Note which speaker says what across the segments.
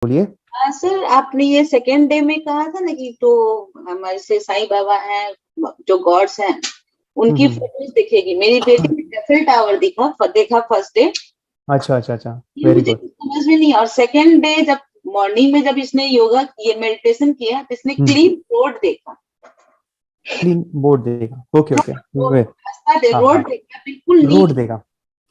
Speaker 1: बोलिए।
Speaker 2: सर आपने ये सेकेंड डे में कहा था ना कि तो हमारे से साईं बाबा हैं, जो गॉड्स हैं, उनकी फोटोज दिखेगी। मेरी बेटी ने एफिल टावर देखा फर्स्ट डे।
Speaker 1: अच्छा अच्छा अच्छा,
Speaker 2: ये
Speaker 1: वेरी
Speaker 2: मुझे
Speaker 1: गुड।
Speaker 2: कुछ समझ में नहीं। और सेकेंड डे जब मॉर्निंग में जब इसने योगा ये मेडिटेशन किया तो इसने क्लीन रोड देखा।
Speaker 1: क्लीन बोर्ड देगा, ओके ओके। हाँ
Speaker 2: रोड
Speaker 1: हाँ,
Speaker 2: देखा बिल्कुल
Speaker 1: रोड
Speaker 2: नीट।
Speaker 1: देगा,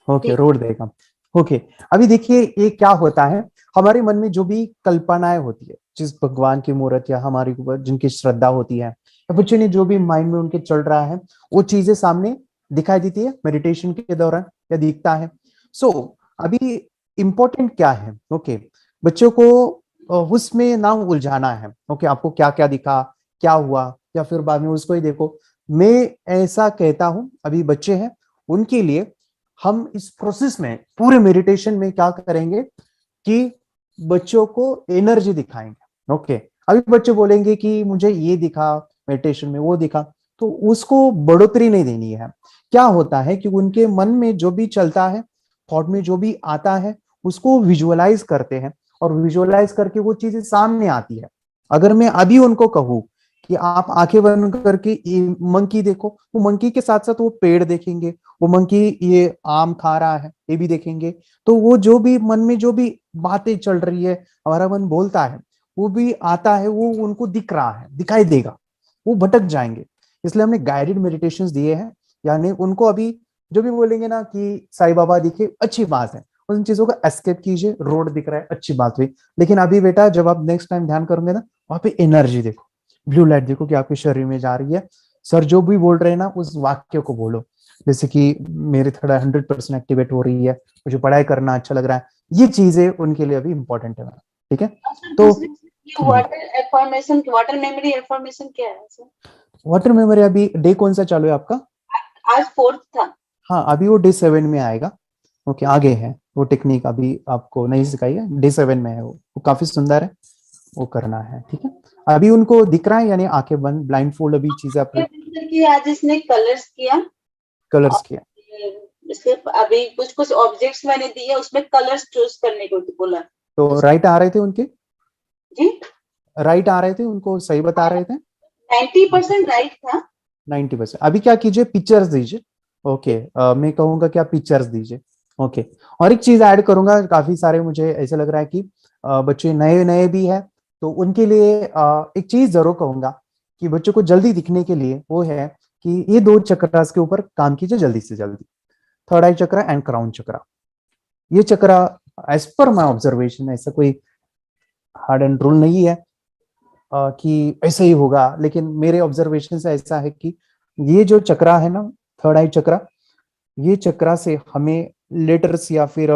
Speaker 1: ओके रोड देगा, ओके। अभी देखिए ये क्या होता है, हमारे मन में जो भी कल्पनाएं होती है, जिस भगवान की मूर्त या हमारी ऊपर जिनकी श्रद्धा होती है, या बच्चे ने जो भी माइंड में उनके चल रहा है, वो चीजें सामने दिखाई देती है मेडिटेशन के दौरान या दिखता है। सो अभी इम्पोर्टेंट क्या है, ओके, बच्चों को उसमें ना उलझाना है। ओके, आपको क्या क्या दिखा, क्या हुआ, या फिर बाद में उसको ही देखो। मैं ऐसा कहता हूं, अभी बच्चे हैं उनके लिए हम इस प्रोसेस में पूरे मेडिटेशन में क्या करेंगे कि बच्चों को एनर्जी दिखाएंगे। ओके, अभी बच्चे बोलेंगे कि मुझे ये दिखा मेडिटेशन में, वो दिखा, तो उसको बढ़ोतरी नहीं देनी है। क्या होता है कि उनके मन में जो भी चलता है, थॉट में जो भी आता है, उसको विजुअलाइज करते हैं, और विजुअलाइज करके वो चीजें सामने आती है। अगर मैं अभी उनको कहूँ कि आप आंखें बंद करके मंकी देखो, वो मंकी के साथ साथ वो पेड़ देखेंगे, वो मंकी ये आम खा रहा है ये भी देखेंगे। तो वो जो भी मन में जो भी बातें चल रही है, हमारा मन बोलता है, वो भी आता है, वो उनको दिख रहा है, दिखाई देगा, वो भटक जाएंगे। इसलिए हमने गाइडेड मेडिटेशंस दिए हैं। यानी उनको अभी जो भी बोलेंगे ना कि साईं बाबा दिखे, अच्छी बात है, उन चीजों का एस्केप कीजिए। रोड दिख रहा है, अच्छी बात हुई, लेकिन अभी बेटा जब आप नेक्स्ट टाइम ध्यान करोगे ना, वहां पे एनर्जी देखो, ब्लू लाइट देखो कि आपके शरीर में जा रही है। सर जो भी बोल रहे हैं ना, उस वाक्य को बोलो, जैसे कि मेरी थोड़ा 100% एक्टिवेट हो रही है, मुझे पढ़ाई करना अच्छा लग रहा है। ये चीजें उनके लिए अभी इंपॉर्टेंट है, ठीक है।
Speaker 2: सर
Speaker 1: तो
Speaker 2: दूसरी ये वाटर मेमोरी एफर्मेशन क्या है सर?
Speaker 1: वाटर मेमोरी अभी डे कौन सा चालू है आपका?
Speaker 2: आज फोर्थ था।
Speaker 1: हाँ, अभी वो डे 7 में आएगा। ओके, आगे है वो टेक्निक, अभी आपको नहीं सिखाई है, डे 7 में है वो काफी सुंदर है, वो करना है, ठीक है। अभी उनको दिख रहा है, यानी आंखें बंद, ब्लाइंड फोल्ड, अभी चीजें आप
Speaker 2: आज इसने कलर्स किया।
Speaker 1: कलर्स किया।
Speaker 2: इसके अभी कुछ कुछ ऑब्जेक्ट्स मैंने दिए, उसमें कलर्स चूज करने को बोला।
Speaker 1: तो राइट आ रहे थे उनके,
Speaker 2: जी,
Speaker 1: राइट आ रहे थे, उनको सही बता रहे थे।
Speaker 2: 90% राइट था।
Speaker 1: 90%। अभी क्या कीजिए, पिक्चर्स दीजिए। ओके, मैं कहूंगा कि आप पिक्चर्स दीजिए। ओके, और एक चीज ऐड करूंगा, काफी सारे मुझे ऐसा लग रहा है कि बच्चे नए नए भी है, तो उनके लिए एक चीज जरूर कहूंगा कि बच्चों को जल्दी दिखने के लिए वो है कि ये दो चक्रास के ऊपर काम कीजिए जल्दी से जल्दी। Third eye chakra and crown chakra, ये chakra as per my observation, ऐसा कोई हार्ड एंड रूल नहीं है कि ऐसे ही होगा, लेकिन मेरे ऑब्जर्वेशन से ऐसा है कि ये जो चक्रा है ना, थर्ड आई चक्रा, ये चक्रा से हमें लेटर्स या फिर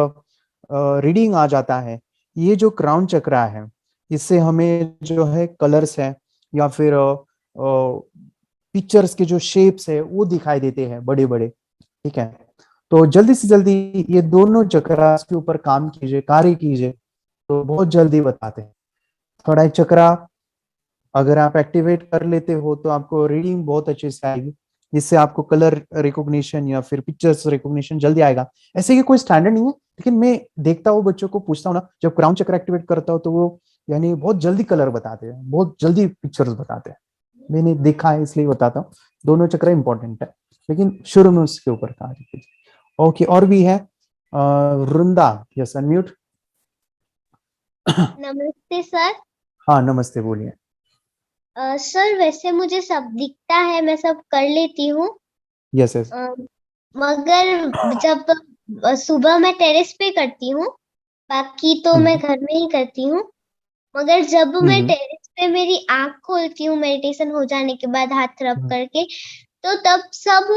Speaker 1: रीडिंग आ जाता है। ये जो क्राउन चक्रा है, इससे हमें जो है कलर्स है या फिर पिक्चर्स के जो शेप्स है वो दिखाई देते हैं बड़े बड़े, ठीक है। तो जल्दी से जल्दी ये दोनों चक्रा के ऊपर काम कीजिए, कार्य कीजिए, तो बहुत जल्दी बताते हैं। थर्ड आई चक्रा अगर आप एक्टिवेट कर लेते हो तो आपको रीडिंग बहुत अच्छे से आएगी, जिससे आपको कलर रिकॉग्निशन या फिर पिक्चर्स रिकॉग्निशन जल्दी आएगा। ऐसे की कोई स्टैंडर्ड नहीं है, लेकिन मैं देखता हूँ बच्चों को, पूछता हूँ ना, जब क्राउन चक्र एक्टिवेट करता हूँ तो वो यानी बहुत जल्दी कलर बताते हैं, बहुत जल्दी पिक्चर्स बताते हैं। मैंने देखा है इसलिए बताता हूँ। दोनों चक्र इंपॉर्टेंट है, लेकिन शुरू में उसके ऊपर कार्य कीजिए। ओके, और भी है वृंदा, यस अनम्यूट।
Speaker 3: नमस्ते सर।
Speaker 1: हाँ नमस्ते, बोलिए।
Speaker 3: सर वैसे मुझे सब दिखता है, मैं सब कर लेती हूँ।
Speaker 1: Yes yes.
Speaker 3: मगर जब सुबह मैं टेरेस पे करती हूँ, बाकी तो मैं घर में ही करती हूँ। मगर जब मैं टेरेस पे मेरी आंख खोलती हूँ मेडिटेशन हो जाने के बाद हाथ रब करके, तो तब सब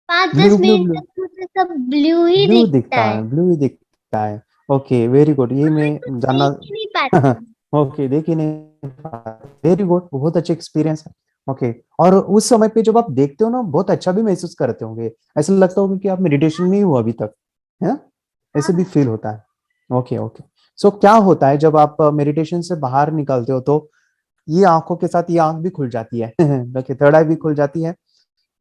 Speaker 3: 5-10 मिनट तक मुझे सब ब्लू ही
Speaker 1: ब्लू
Speaker 3: दिखता है।
Speaker 1: ब्लू ही दिखता है। ओके वेरी गुड, ये मैं
Speaker 3: तो
Speaker 1: जानना
Speaker 3: देख ही नहीं पाती।
Speaker 1: ओके, देखिए नहीं, वेरी गुड, बहुत अच्छा एक्सपीरियंस है। ओके, और उस समय पे जब आप देखते हो ना, बहुत अच्छा भी महसूस करते होंगे, ऐसा लगता होगा कि आप मेडिटेशन में ही हो अभी तक, है, ऐसे भी फील होता है। Okay okay. सो क्या होता है जब आप मेडिटेशन से बाहर निकलते हो, तो ये आंखों के साथ ये आंख भी खुल जाती है ओके, थर्ड आई भी खुल जाती है,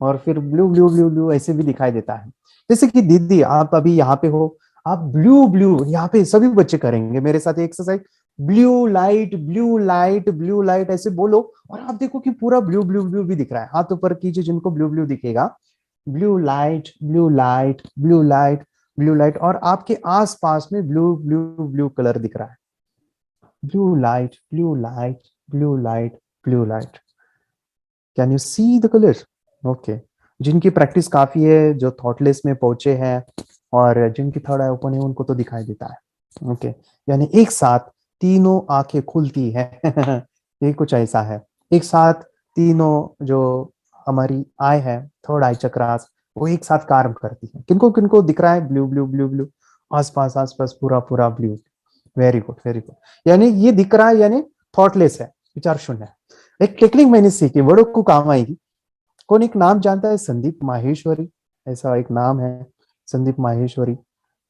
Speaker 1: और फिर ब्लू ब्लू ब्लू ब्लू ऐसे भी दिखाई देता है। जैसे कि दीदी आप अभी यहाँ पे हो, आप ब्लू ब्लू यहाँ पे सभी बच्चे करेंगे मेरे साथ exercise, blue light, blue light, blue light ऐसे बोलो और आप देखो कि पूरा ब्लू ब्लू ब्लू भी दिख रहा है। हाथ ऊपर कीजिए जिनको ब्लू ब्लू दिखेगा। Blue light, blue light, blue light, blue light, और आपके आसपास में ब्लू ब्लू ब्लू कलर दिख रहा है। Blue light, blue light, blue light, blue light. Can you see the colour? Okay. जिनकी प्रैक्टिस काफी है, जो थॉटलेस में पहुंचे हैं और जिनकी थर्ड आई ओपन है, उनको तो दिखाई देता है। ओके, यानी एक साथ तीनों आंखें खुलती है। ये कुछ ऐसा है, एक साथ तीनों जो हमारी आई है, थर्ड आई चक्रास, वो एक साथ कार्य करती है। किनको किनको दिख रहा है? ब्लू ब्लू ब्लू ब्लू, आसपास आसपास पूरा पूरा blue. Very good, very good. यानी ये दिख रहा है, यानी थॉटलेस है, विचार शून्य है। एक टेक्निक मैंने सीखी, बड़ों को काम आएगी। कौन एक नाम जानता है? संदीप माहेश्वरी, ऐसा एक नाम है, संदीप माहेश्वरी।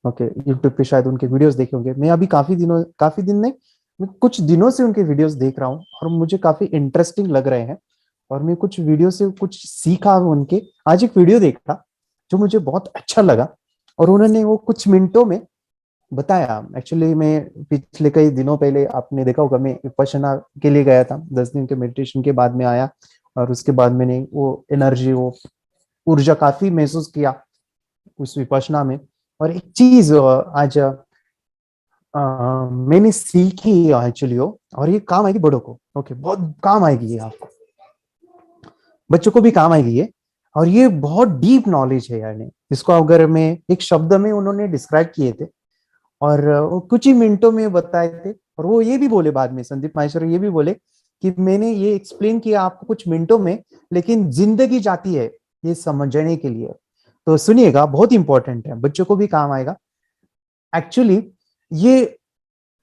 Speaker 1: ओके, यूट्यूब पे शायद उनके वीडियोस देखे होंगे। मैं अभी काफी दिन नहीं, मैं कुछ दिनों से उनके वीडियोस देख रहा हूँ और मुझे काफी इंटरेस्टिंग लग रहे हैं और मैं कुछ वीडियो से कुछ सीखा उनके। आज एक वीडियो देखा जो मुझे बहुत अच्छा लगा और उन्होंने वो कुछ मिनटों में बताया। एक्चुअली मैं पिछले कई दिनों पहले, आपने देखा होगा, मैं विपश्यना के लिए गया था। 10 दिन के मेडिटेशन के बाद में आया और उसके बाद मैंने वो एनर्जी, वो ऊर्जा काफी महसूस किया उस विपश्यना में। और एक चीज आज मैंने सीखी एक्चुअली, और ये काम आएगी बड़ों को। ओके, बहुत काम आएगी ये, आपको बच्चों को भी काम आएगी ये। और ये बहुत डीप नॉलेज है यानी, इसको अगर मैं एक शब्द में उन्होंने डिस्क्राइब किए थे और वो कुछ ही मिनटों में बताए थे। और वो ये भी बोले बाद में, संदीप माहेश्वरी ये भी बोले कि मैंने ये एक्सप्लेन किया आपको कुछ मिनटों में, लेकिन जिंदगी जाती है ये समझने के लिए। तो सुनिएगा, बहुत इंपॉर्टेंट है, बच्चों को भी काम आएगा। एक्चुअली ये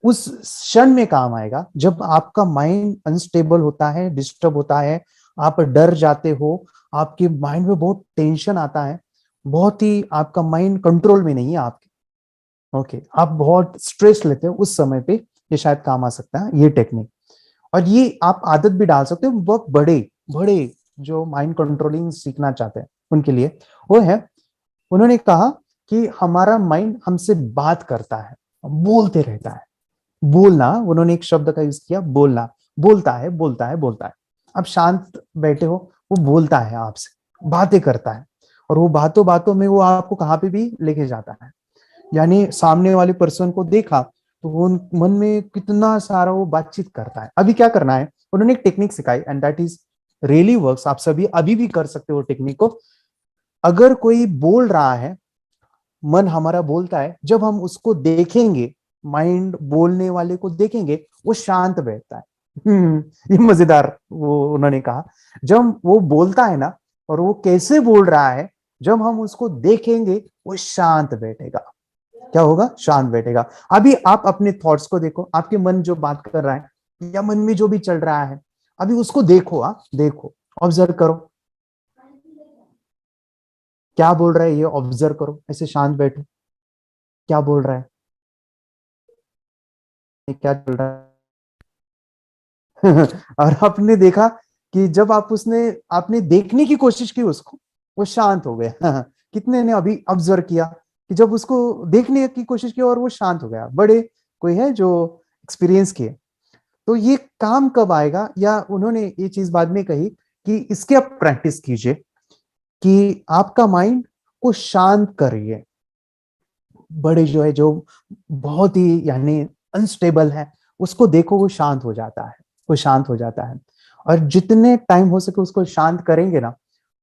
Speaker 1: उस क्षण में काम आएगा जब आपका माइंड अनस्टेबल होता है, डिस्टर्ब होता है, आप डर जाते हो, आपके माइंड में बहुत टेंशन आता है, बहुत ही आपका माइंड कंट्रोल में नहीं है आपके। ओके, आप बहुत स्ट्रेस लेते हो, उस समय पे ये शायद काम आ सकता है ये टेक्निक। और ये आप आदत भी डाल सकते हो बहुत बड़े बड़े जो माइंड कंट्रोलिंग सीखना चाहते हैं उनके लिए। वो है, उन्होंने कहा कि हमारा माइंड हमसे बात करता है, बोलते रहता है। बोलना, उन्होंने एक शब्द का यूज किया, बोलना, बोलता है बोलता है बोलता है। आप शांत बैठे हो, वो बोलता है आपसे, बातें करता है, और वो बातों बातों में वो आपको कहाँ पे भी लेके जाता है। यानी सामने वाले पर्सन को देखा तो वो मन में कितना सारा वो बातचीत करता है। अभी क्या करना है, उन्होंने एक टेक्निक सिखाई and that is really works. आप सभी अभी भी कर सकते हो टेक्निक को। अगर कोई बोल रहा है, मन हमारा बोलता है, जब हम उसको देखेंगे, माइंड बोलने वाले को देखेंगे, वो शांत बैठता है। ये मजेदार वो उन्होंने कहा, जब वो बोलता है ना, और वो कैसे बोल रहा है, जब हम उसको देखेंगे वो शांत बैठेगा। क्या होगा? शांत बैठेगा। अभी आप अपने थॉट्स को देखो, आपके मन जो बात कर रहा है या मन में जो भी चल रहा है, अभी उसको देखो। देखो, ऑब्जर्व करो क्या बोल रहा है, ये ऑब्जर्व करो। ऐसे शांत बैठो, क्या बोल रहा है, क्या चल रहा है। और आपने देखा कि जब आपने देखने की कोशिश की उसको, वो शांत हो गया। कितने ने अभी ऑब्जर्व किया कि जब उसको देखने की कोशिश की और वो शांत हो गया? बड़े कोई है जो एक्सपीरियंस किए? तो ये काम कब आएगा? या उन्होंने ये चीज बाद में कही कि इसके आप प्रैक्टिस कीजिए कि आपका माइंड को शांत करिए। बड़े जो है, जो बहुत ही यानी अनस्टेबल है, उसको देखो, वो शांत हो जाता है, वो शांत हो जाता है। और जितने टाइम हो सके उसको शांत करेंगे ना,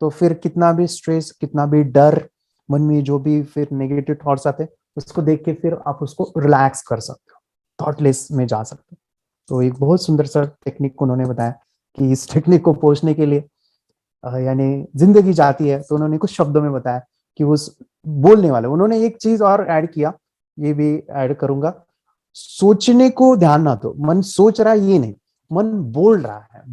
Speaker 1: तो फिर कितना भी स्ट्रेस, कितना भी डर, मन में जो भी फिर नेगेटिव थॉट्स आते हैं, उसको देख के फिर आप उसको रिलैक्स कर सकते हो, थॉटलेस में जा सकते हो। तो एक बहुत सुंदर सा टेक्निक उन्होंने बताया कि इस टेक्निक को पहुंचने के लिए यानी जिंदगी जाती है, तो उन्होंने कुछ शब्दों में बताया कि उस बोलने वाले, उन्होंने एक चीज और ऐड किया, ये भी ऐड करूंगा, सोचने को ध्यान ना दो। मन सोच रहा है ये नहीं, मन बोल रहा है,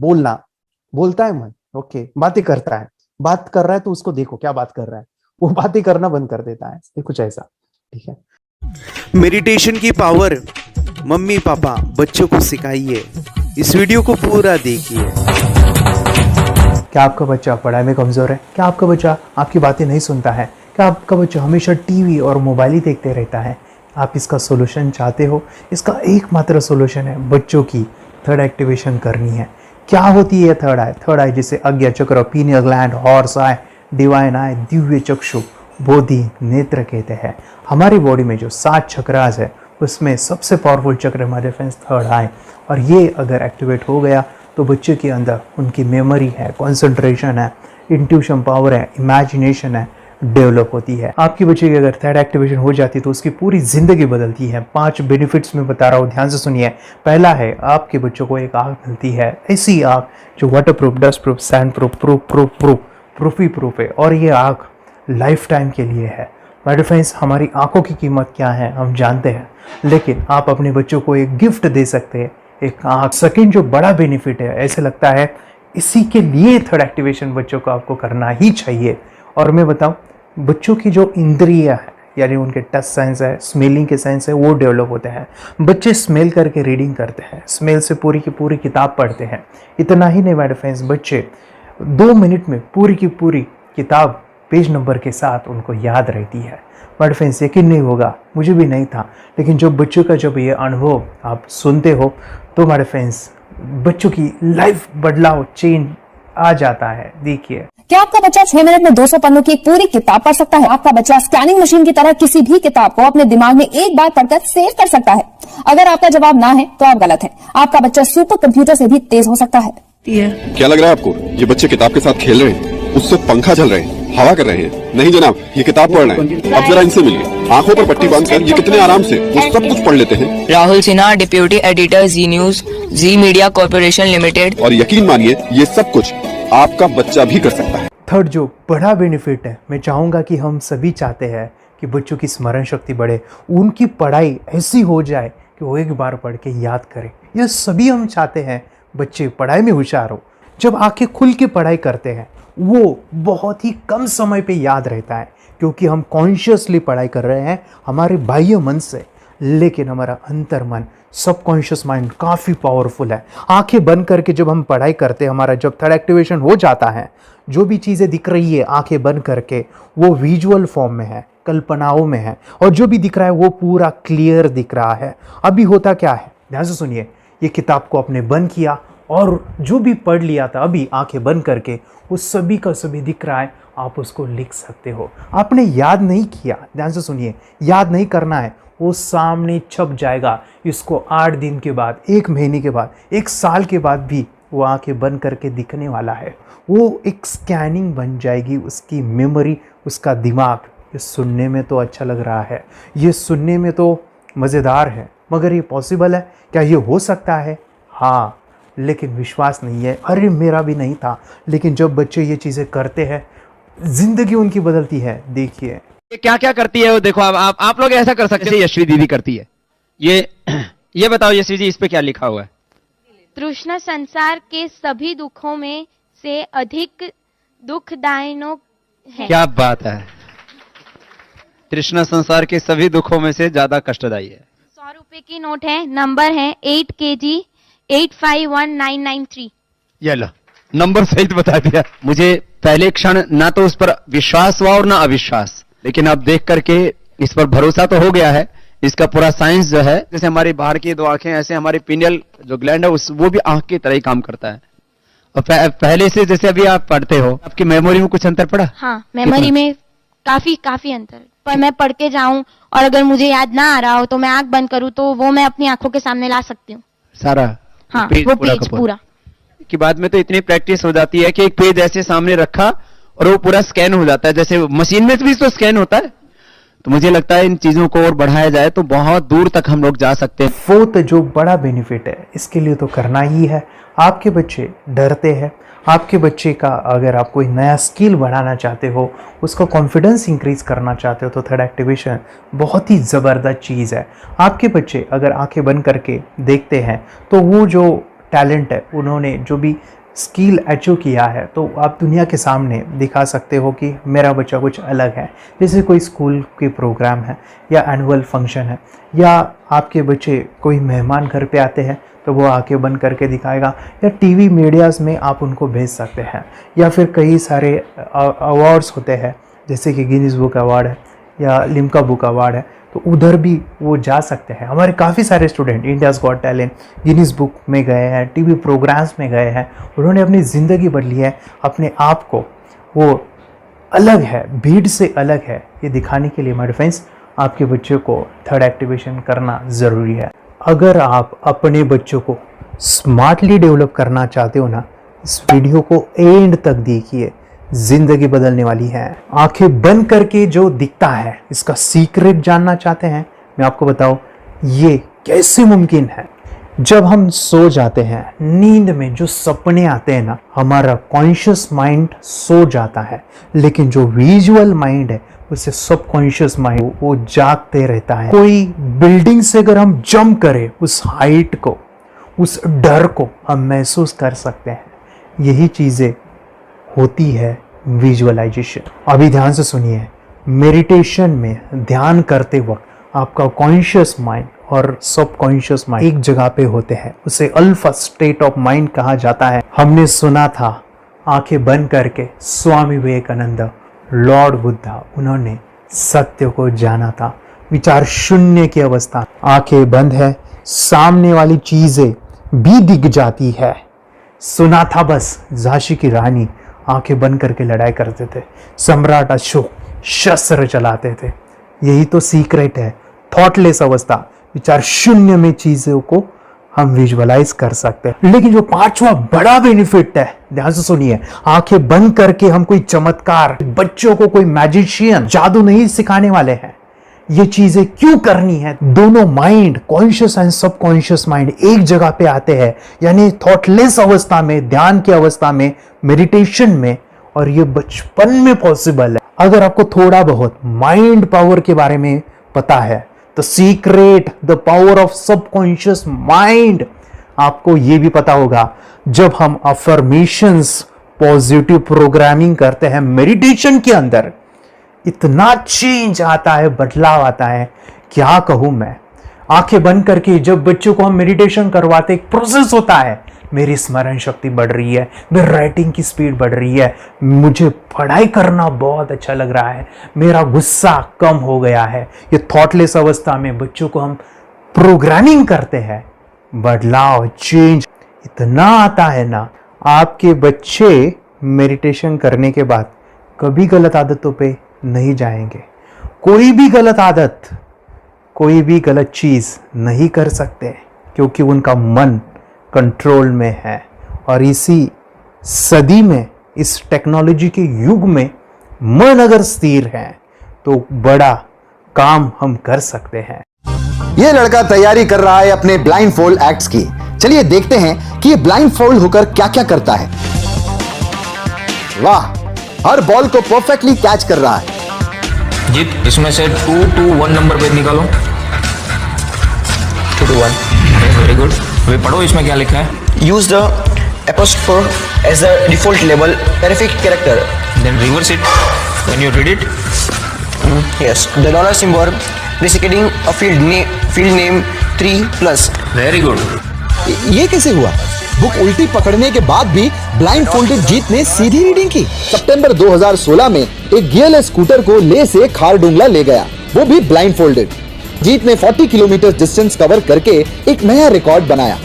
Speaker 1: बोलता है मन। ओके, बातें करता है, बात कर रहा है तो उसको देखो क्या बात कर रहा है, वो बातें करना बंद कर देता है। ये कुछ ऐसा, ठीक है।
Speaker 4: मेडिटेशन की पावर मम्मी पापा बच्चों को सिखाइए। इस वीडियो को पूरा देखिए।
Speaker 1: क्या आपका बच्चा पढ़ाई में कमजोर है? क्या आपका बच्चा आपकी बातें नहीं सुनता है? क्या आपका बच्चा हमेशा टीवी और मोबाइल ही देखते रहता है? आप इसका सोल्यूशन चाहते हो, इसका एकमात्र सोल्यूशन है बच्चों की थर्ड एक्टिवेशन करनी है। क्या होती है थर्ड आई? थर्ड आई जिसे Ajna chakra, pineal gland, Horus eye, divine eye, दिव्य चक्षु, बोधि नेत्र कहते हैं। हमारी बॉडी में जो 7 चक्रास है उसमें सबसे पावरफुल चक्र हमारे फ्रेंड्स थर्ड आई, और ये अगर एक्टिवेट हो गया तो बच्चे के अंदर उनकी मेमोरी है, कंसंट्रेशन है, इंट्यूशन पावर है, इमेजिनेशन है, डेवलप होती है। आपके बच्चे की अगर थर्ड एक्टिवेशन हो जाती है तो उसकी पूरी जिंदगी बदलती है। 5 बेनिफिट्स में बता रहा हूँ, ध्यान से सुनिए। पहला है, आपके बच्चों को एक आँख मिलती है, ऐसी आँख जो waterproof, dustproof, sandproof, proof ही प्रूफ है, और ये आँख लाइफ टाइम के लिए है। माय फ्रेंड्स, हमारी आंखों की कीमत क्या है हम जानते हैं, लेकिन आप अपने बच्चों को एक गिफ्ट दे सकते हैं, एक आँख। सेकेंड जो बड़ा बेनिफिट है, ऐसे लगता है इसी के लिए थर्ड एक्टिवेशन बच्चों को आपको करना ही चाहिए। और मैं बताऊं, बच्चों की जो इंद्रियां है, यानी उनके टच सेंस है, स्मेलिंग के सेंस है, वो डेवलप होते हैं। बच्चे स्मेल करके रीडिंग करते हैं, स्मेल से पूरी की पूरी किताब पढ़ते हैं। इतना ही नहीं माय फ्रेंड्स, बच्चे 2 मिनट में पूरी की पूरी किताब पेज नंबर के साथ उनको याद रहती है। माय फ्रेंड्स, यकीन नहीं होगा, मुझे भी नहीं था, लेकिन जब बच्चों का जब ये अनुभव आप सुनते हो तो माय फ्रेंड्स बच्चों की लाइफ बदलाव, चेंज आ जाता है। देखिए,
Speaker 5: क्या आपका बच्चा 6 मिनट में 200 पन्नों की एक पूरी किताब पढ़ सकता है? आपका बच्चा स्कैनिंग मशीन की तरह किसी भी किताब को अपने दिमाग में एक बार पढ़कर सेव कर सकता है? अगर आपका जवाब ना है तो आप गलत हैं। आपका बच्चा सुपर कंप्यूटर से भी तेज हो सकता है।
Speaker 6: क्या लग रहा है आपको? ये बच्चे किताब के साथ खेल रहे हैं, उससे पंखा चल रहे हैं, हवा कर रहे हैं? नहीं जनाब, ये किताब पढ़ रहे हैं। अब जरा इनसे मिलिए, आंखों पर पट्टी बांधकर ये कितने आराम से वो सब कुछ पढ़ लेते हैं।
Speaker 7: राहुल सिन्हा, डिप्यूटी एडिटर, जी न्यूज, जी मीडिया कॉर्पोरेशन लिमिटेड।
Speaker 6: और यकीन मानिए, ये सब कुछ आपका बच्चा भी कर सकता है।
Speaker 1: थर्ड जो बड़ा बेनिफिट है, मैं चाहूँगा कि हम सभी चाहते हैं कि बच्चों की स्मरण शक्ति बढ़े, उनकी पढ़ाई ऐसी हो जाए कि वो एक बार पढ़ के याद करें। यह सभी हम चाहते हैं बच्चे पढ़ाई में होशियार हो। जब आंखें खुल के पढ़ाई करते हैं वो बहुत ही कम समय पे याद रहता है, क्योंकि हम कॉन्शियसली पढ़ाई कर रहे हैं हमारे बाह्य मन से, लेकिन हमारा अंतर मन, सबकॉन्शियस माइंड काफ़ी पावरफुल है। आंखें बंद करके जब हम पढ़ाई करते हैं, हमारा जब थर्ड एक्टिवेशन हो जाता है, जो भी चीज़ें दिख रही है आंखें बंद करके, वो विजुअल फॉर्म में है, कल्पनाओं में है, और जो भी दिख रहा है वो पूरा क्लियर दिख रहा है। अभी होता क्या है, ध्यान से सुनिए। ये किताब को आपने बंद किया और जो भी पढ़ लिया था अभी आंखें बंद करके, वो सभी का सभी दिख रहा है, आप उसको लिख सकते हो। आपने याद नहीं किया, ध्यान से सुनिए, याद नहीं करना है, वो सामने छप जाएगा। इसको 8 दिन के बाद, 1 महीने के बाद, 1 साल के बाद भी वो आंखें बंद करके दिखने वाला है। वो एक स्कैनिंग बन जाएगी, उसकी मेमोरी, उसका दिमाग। ये सुनने में तो अच्छा लग रहा है, ये सुनने में तो मज़ेदार है, मगर ये पॉसिबल है क्या? ये हो सकता है, हाँ, लेकिन विश्वास नहीं है। अरे मेरा भी नहीं था, लेकिन जब बच्चे ये चीज़ें करते हैं जिंदगी उनकी बदलती है। देखिए
Speaker 8: ये क्या क्या करती है वो देखो। अब आप लोग ऐसा कर सकते हैं, यशवी दीदी करती है। ये बताओ यशवी जी, इस पे क्या लिखा हुआ है?
Speaker 9: तृष्णा संसार के सभी दुखों में से अधिक दुखदायिनो है।
Speaker 8: क्या बात है, तृष्णा संसार के सभी दुखों में से ज्यादा कष्टदायी है।
Speaker 9: 100 रुपए की नोट है, नंबर है 8 kg 851993।
Speaker 8: ये लो, नंबर सहित बता दिया। मुझे पहले क्षण ना तो उस पर विश्वास हुआ और ना अविश्वास, लेकिन अब देख करके इस पर भरोसा तो हो गया है। इसका पूरा साइंस जो है, जैसे हमारी बाहर की 2 आंखें, ऐसे हमारी पिनियल जो ग्लैंड है वो भी आंख की तरह ही काम करता है। और पहले से जैसे अभी आप पढ़ते हो, आपकी मेमोरी में कुछ अंतर पड़ा?
Speaker 9: हाँ, मेमोरी में काफी अंतर। पर मैं पढ़ के जाऊं और अगर मुझे याद ना आ रहा हो तो मैं आंख बंद करूं तो वो मैं अपनी आंखों के सामने ला सकती हूँ
Speaker 8: सारा।
Speaker 9: हाँ, वो पेज पूरा
Speaker 8: की बाद में तो इतनी प्रैक्टिस हो जाती है कि एक पेज ऐसे सामने रखा और वो पूरा स्कैन हो जाता है, जैसे मशीन में भी तो स्कैन होता है। तो मुझे लगता है इन चीजों को और बढ़ाया जाए तो बहुत दूर तक हम लोग जा सकते हैं।
Speaker 1: फोर्थ जो बड़ा बेनिफिट है, इसके लिए तो करना ही है। आपके बच्चे डरते हैं, आपके बच्चे का अगर आप कोई नया स्किल बढ़ाना चाहते हो, उसका कॉन्फिडेंस इंक्रीज करना चाहते हो, तो थर्ड एक्टिवेशन बहुत ही ज़बरदस्त चीज़ है। आपके बच्चे अगर आंखें बंद करके देखते हैं तो वो जो टैलेंट है, उन्होंने जो भी स्किल अचीव किया है, तो आप दुनिया के सामने दिखा सकते हो कि मेरा बच्चा कुछ अलग है। जैसे कोई स्कूल के प्रोग्राम है या एनुअल फंक्शन है, या आपके बच्चे कोई मेहमान घर पे आते हैं तो वो आंखें बंद करके दिखाएगा, या टीवी मीडियाज़ में आप उनको भेज सकते हैं, या फिर कई सारे अवार्ड्स होते हैं जैसे कि गिनीज बुक अवार्ड है या लिम्का बुक अवार्ड है, तो उधर भी वो जा सकते हैं। हमारे काफ़ी सारे student India's got talent, Guinness book में गए हैं, टीवी प्रोग्राम्स में गए हैं, उन्होंने अपनी ज़िंदगी बदली है, अपने आप को वो अलग है, भीड़ से अलग है, ये दिखाने के लिए मेरे फ्रेंड्स आपके बच्चों को थर्ड एक्टिवेशन करना ज़रूरी है। अगर आप अपने बच्चों को स्मार्टली डेवलप करना चाहते हो ना, इस वीडियो को एंड तक देखिए, जिंदगी बदलने वाली है। आंखें बंद करके जो दिखता है, इसका सीक्रेट जानना चाहते हैं, मैं आपको बताऊं ये कैसे मुमकिन है। जब हम सो जाते हैं, नींद में जो सपने आते हैं ना, हमारा कॉन्शियस माइंड सो जाता है, लेकिन जो विजुअल माइंड है उससे सबकॉन्शियस माइंड वो जागते रहता है। कोई बिल्डिंग से अगर हम जंप करें, उस हाइट को, उस डर को हम महसूस कर सकते हैं। यही चीजें होती है विजुअलाइजेशन। अभी ध्यान से सुनिए, मेडिटेशन में ध्यान करते वक्त आपका कॉन्शियस माइंड और सबकॉन्शियस माइंड एक जगह पे होते हैं, उसे अल्फा स्टेट ऑफ माइंड कहा जाता है। हमने सुना था आंखें बंद करके स्वामी विवेकानंद, लॉर्ड बुद्धा, उन्होंने सत्य को जाना था। विचार शून्य की अवस्था, आंखें बंद है, सामने वाली चीजें भी दिख जाती है। सुना था बस झांसी की रानी आंखें बंद करके लड़ाई करते थे, सम्राट अशोक शस्त्र चलाते थे। यही तो सीक्रेट है, थॉटलेस अवस्था, विचार शून्य में चीजों को हम विजुअलाइज कर सकते हैं। लेकिन जो पांचवा बड़ा बेनिफिट है, ध्यान से सुनिए, आंखें बंद करके हम कोई चमत्कार, बच्चों को कोई मैजिशियन जादू नहीं सिखाने वाले हैं। ये चीजें क्यों करनी है? दोनों mind, conscious and subconscious mind एक जगह पे आते हैं, यानी थॉटलेस अवस्था में, ध्यान की अवस्था में, मेडिटेशन में, और ये बचपन में पॉसिबल है। अगर आपको थोड़ा बहुत माइंड पावर के बारे में पता है, तो secret, the power of subconscious mind, आपको ये भी पता होगा। जब हम अफर्मेशंस, पॉजिटिव प्रोग्रामिंग करते हैं मेडिटेशन के अंदर, इतना चेंज आता है, बदलाव आता है, क्या कहूं मैं। आंखें बंद करके जब बच्चों को हम मेडिटेशन करवाते, एक प्रोसेस होता है, मेरी स्मरण शक्ति बढ़ रही है, मेरी राइटिंग की स्पीड बढ़ रही है, मुझे पढ़ाई करना बहुत अच्छा लग रहा है, मेरा गुस्सा कम हो गया है। ये थॉटलेस अवस्था में बच्चों को हम प्रोग्रामिंग करते हैं, बदलाव, चेंज इतना आता है ना। आपके बच्चे मेडिटेशन करने के बाद कभी गलत आदतों पे नहीं जाएंगे। कोई भी गलत आदत, कोई भी गलत चीज नहीं कर सकते, क्योंकि उनका मन कंट्रोल में है। और इसी सदी में, इस टेक्नोलॉजी के युग में, मन अगर स्थिर है तो बड़ा काम हम कर सकते हैं।
Speaker 10: ये लड़का तैयारी कर रहा है अपने ब्लाइंड फोल्ड एक्ट्स की। चलिए देखते हैं कि ये ब्लाइंड फोल्ड होकर क्या क्या करता है। वाह, हर बॉल को परफेक्टली कैच कर रहा है।
Speaker 7: जीत, इसमें से 2 to 1 नंबर पे निकालो। 2 to 1, वेरी गुड। वे पढ़ो, इसमें क्या लिखा है?
Speaker 11: Use the apostrophe as the default label terrific character,
Speaker 7: then reverse it when you read it.
Speaker 11: Yes, the dollar symbol designating a field name 3+।
Speaker 7: Very good.
Speaker 10: ये कैसे हुआ? बुक उल्टी पकड़ने के बाद भी ब्लाइंड फोल्डेड जीत ने सीधी रीडिंग की। सितंबर 2016 में एक गियरलेस स्कूटर को ले से खारडुंगला ले गया, वो भी ब्लाइंड फोल्डेड। जीत ने 40 किलोमीटर डिस्टेंस कवर करके एक नया रिकॉर्ड बनाया।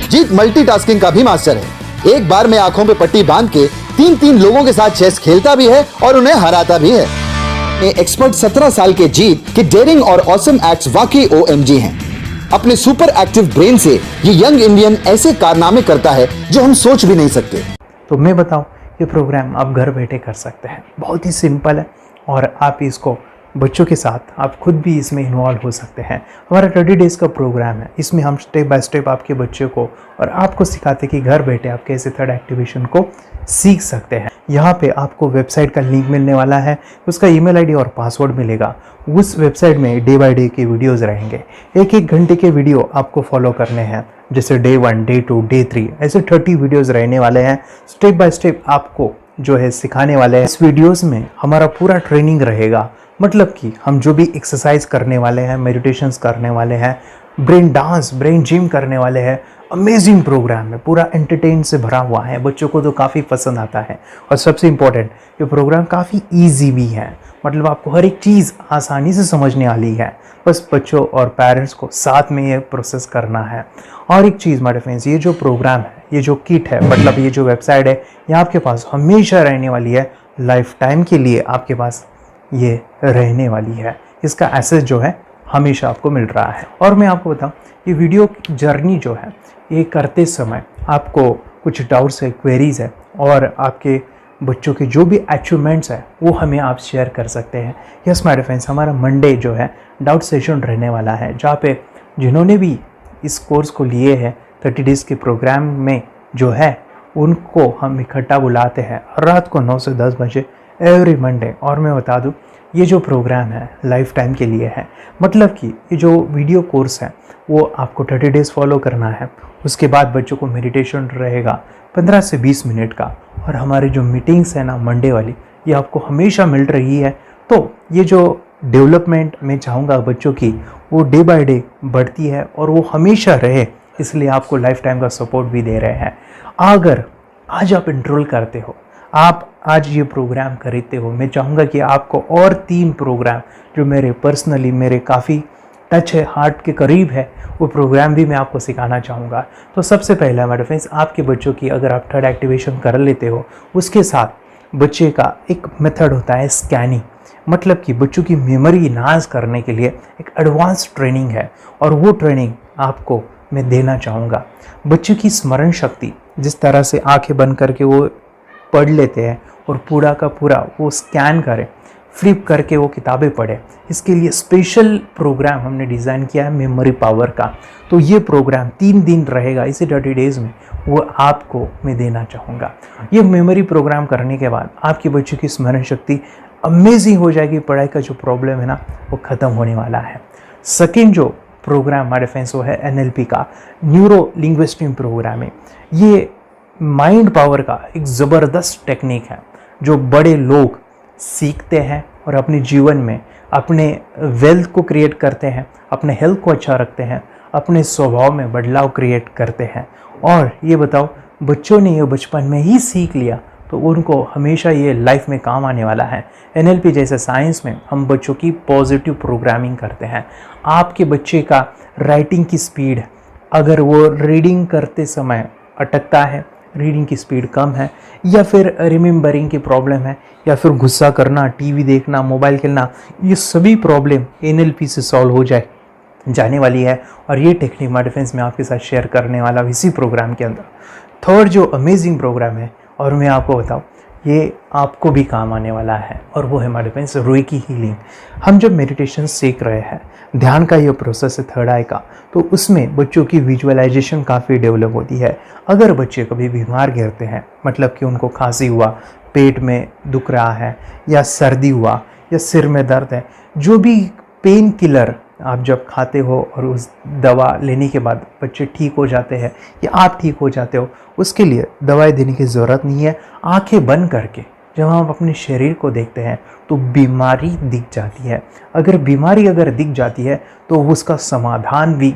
Speaker 10: जीत मल्टीटास्किंग का भी मास्टर है। एक बार में आंखों पे पट्टी बांध के 3-3 लोगों के साथ चेस खेलता भी है और उन्हें हराता भी है। एक्सपर्ट 17 साल के जीत के डेयरिंग और ऑसम एक्ट्स वाकई OMG हैं। अपने सुपर एक्टिव ब्रेन से ये यंग इंडियन ऐसे कारनामे करता है जो हम सोच भी नहीं सकते।
Speaker 1: तो मैं बताऊं, ये प्रोग्राम आप घर बैठे कर सकते हैं, बहुत ही सिंपल है, और आप इसको बच्चों के साथ आप खुद भी इसमें इन्वॉल्व हो सकते हैं। हमारा 30 डेज का प्रोग्राम है, इसमें हम स्टेप बाय स्टेप आपके बच्चे को और आपको सिखाते कि घर बैठे आप कैसे थर्ड एक्टिवेशन को सीख सकते हैं। यहाँ पे आपको वेबसाइट का लिंक मिलने वाला है, उसका ईमेल आईडी और पासवर्ड मिलेगा। उस वेबसाइट में डे बाय डे के वीडियोस रहेंगे, 1-1 घंटे के वीडियो आपको फॉलो करने हैं, जैसे डे 1, डे 2, डे 3, ऐसे 30 वीडियोस रहने वाले हैं। स्टेप बाय स्टेप आपको जो है सिखाने वाले हैं। इस वीडियोस में हमारा पूरा ट्रेनिंग रहेगा, मतलब कि हम जो भी एक्सरसाइज करने वाले हैं, मेडिटेशंस करने वाले हैं, ब्रेन डांस, ब्रेन जिम करने वाले हैं। अमेजिंग प्रोग्राम है, पूरा एंटरटेन से भरा हुआ है, बच्चों को तो काफ़ी पसंद आता है। और सबसे इम्पोर्टेंट, ये प्रोग्राम काफ़ी ईजी भी है, मतलब आपको हर एक चीज़ आसानी से समझने वाली है। बस बच्चों और पेरेंट्स को साथ में ये प्रोसेस करना है। और एक चीज़ माय फ्रेंड्स, ये जो प्रोग्राम है, ये जो किट है, मतलब ये जो वेबसाइट है, ये आपके पास हमेशा रहने वाली है, लाइफ टाइम के लिए आपके पास ये रहने वाली है। इसका एक्सेस जो है हमेशा आपको मिल रहा है। और मैं आपको बताऊं, ये वीडियो जर्नी जो है, ये करते समय आपको कुछ डाउट्स है, क्वेरीज है, और आपके बच्चों के जो भी अचीवमेंट्स है वो हमें आप शेयर कर सकते हैं। यस माय फ्रेंड्स, हमारा मंडे जो है डाउट सेशन रहने वाला है, जहाँ पे जिन्होंने भी इस कोर्स को लिए हैं 30 डेज़ के प्रोग्राम में जो है, उनको हम इकट्ठा बुलाते हैं रात को 9 से 10 बजे एवरी मंडे। और मैं बता दूं, ये जो प्रोग्राम है लाइफ टाइम के लिए है। मतलब कि ये जो वीडियो कोर्स है वो आपको 30 डेज़ फॉलो करना है। उसके बाद बच्चों को मेडिटेशन रहेगा 15 से 20 मिनट का, और हमारी जो मीटिंग्स है ना मंडे वाली, ये आपको हमेशा मिल रही है। तो ये जो डेवलपमेंट मैं चाहूँगा बच्चों की, वो डे बाय डे बढ़ती है और वो हमेशा रहे, इसलिए आपको लाइफ टाइम का सपोर्ट भी दे रहे हैं। अगर आज आप इनरोल करते हो, आप आज ये प्रोग्राम खरीदते हो, मैं चाहूँगा कि आपको और 3 प्रोग्राम जो मेरे पर्सनली मेरे काफ़ी टच है, हार्ट के करीब है, वो प्रोग्राम भी मैं आपको सिखाना चाहूँगा। तो सबसे पहला मेरे फ्रेंड्स, आपके बच्चों की अगर आप थर्ड एक्टिवेशन कर लेते हो, उसके साथ बच्चे का एक मेथड होता है स्कैनिंग। मतलब कि बच्चों की मेमोरी इन्हांस करने के लिए एक एडवांस ट्रेनिंग है, और वो ट्रेनिंग आपको मैं देना चाहूँगा। बच्चों की स्मरण शक्ति, जिस तरह से आंखें बंद करके वो पढ़ लेते हैं और पूरा का पूरा वो स्कैन करें, फ्लिप करके वो किताबें पढ़े, इसके लिए स्पेशल प्रोग्राम हमने डिज़ाइन किया है मेमोरी पावर का। तो ये प्रोग्राम 3 दिन रहेगा, इसी 30 डेज़ में वो आपको मैं देना चाहूँगा। ये मेमोरी प्रोग्राम करने के बाद आपके बच्चों की स्मरण शक्ति अमेजिंग हो जाएगी। पढ़ाई का जो प्रॉब्लम है ना, वो ख़त्म होने वाला है। सेकेंड जो प्रोग्राम हमारे फ्रेंड्स वो है NLP का, न्यूरो लिंग्विस्टिक प्रोग्राम है। ये माइंड पावर का एक ज़बरदस्त टेक्निक है जो बड़े लोग सीखते हैं और अपने जीवन में अपने वेल्थ को क्रिएट करते हैं, अपने हेल्थ को अच्छा रखते हैं, अपने स्वभाव में बदलाव क्रिएट करते हैं। और ये बताओ, बच्चों ने ये बचपन में ही सीख लिया तो उनको हमेशा ये लाइफ में काम आने वाला है। NLP जैसे साइंस में हम बच्चों की पॉजिटिव प्रोग्रामिंग करते हैं। आपके बच्चे का राइटिंग की स्पीड, अगर वो रीडिंग करते समय अटकता है, रीडिंग की स्पीड कम है, या फिर रिमेंबरिंग की प्रॉब्लम है, या फिर गुस्सा करना, टीवी देखना, मोबाइल खेलना, ये सभी प्रॉब्लम NLP से सॉल्व हो जाने वाली है। और ये टेक्निक माय फ्रेंड्स मैं आपके साथ शेयर करने वाला हूँ इसी प्रोग्राम के अंदर। थर्ड जो अमेजिंग प्रोग्राम है, और मैं आपको बताऊँ, ये आपको भी काम आने वाला है, और वो है हमारे फ्रेंड्स रेकी हीलिंग। हम जब मेडिटेशन सीख रहे हैं, ध्यान का ये प्रोसेस है थर्ड आई का, तो उसमें बच्चों की विजुअलाइजेशन काफ़ी डेवलप होती है। अगर बच्चे कभी बीमार गिरते हैं, मतलब कि उनको खांसी हुआ, पेट में दुख रहा है, या सर्दी हुआ, या सिर में दर्द है, जो भी पेन किलर आप जब खाते हो और उस दवा लेने के बाद बच्चे ठीक हो जाते हैं या आप ठीक हो जाते हो, उसके लिए दवाई देने की ज़रूरत नहीं है। आंखें बंद करके जब हम अपने शरीर को देखते हैं तो बीमारी दिख जाती है। अगर बीमारी दिख जाती है तो उसका समाधान भी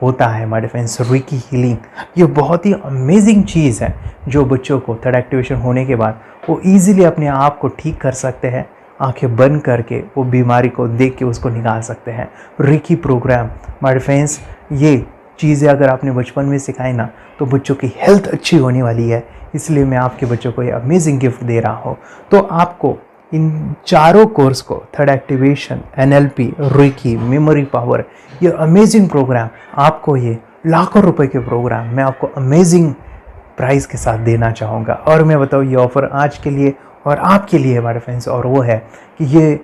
Speaker 1: होता है हमारे फ्रेंड्स। रेकी हीलिंग ये बहुत ही अमेजिंग चीज़ है जो बच्चों को थर्ड एक्टिवेशन होने के बाद वो ईजिली अपने आप को ठीक कर सकते हैं। आंखें बंद करके वो बीमारी को देख के उसको निकाल सकते हैं। रेकी प्रोग्राम हमारे फ्रेंड्स, ये चीज़ें अगर आपने बचपन में सिखाई ना तो बच्चों की हेल्थ अच्छी होने वाली है। इसलिए मैं आपके बच्चों को ये अमेजिंग गिफ्ट दे रहा हूँ। तो आपको इन चारों कोर्स को, third activation, NLP, reiki, memory power, ये अमेजिंग प्रोग्राम, आपको ये लाखों रुपए के प्रोग्राम मैं आपको अमेजिंग प्राइस के साथ देना चाहूँगा। और मैं बताऊँ, ये ऑफ़र आज के लिए और आपके लिए हमारे फ्रेंड्स, और वो है कि ये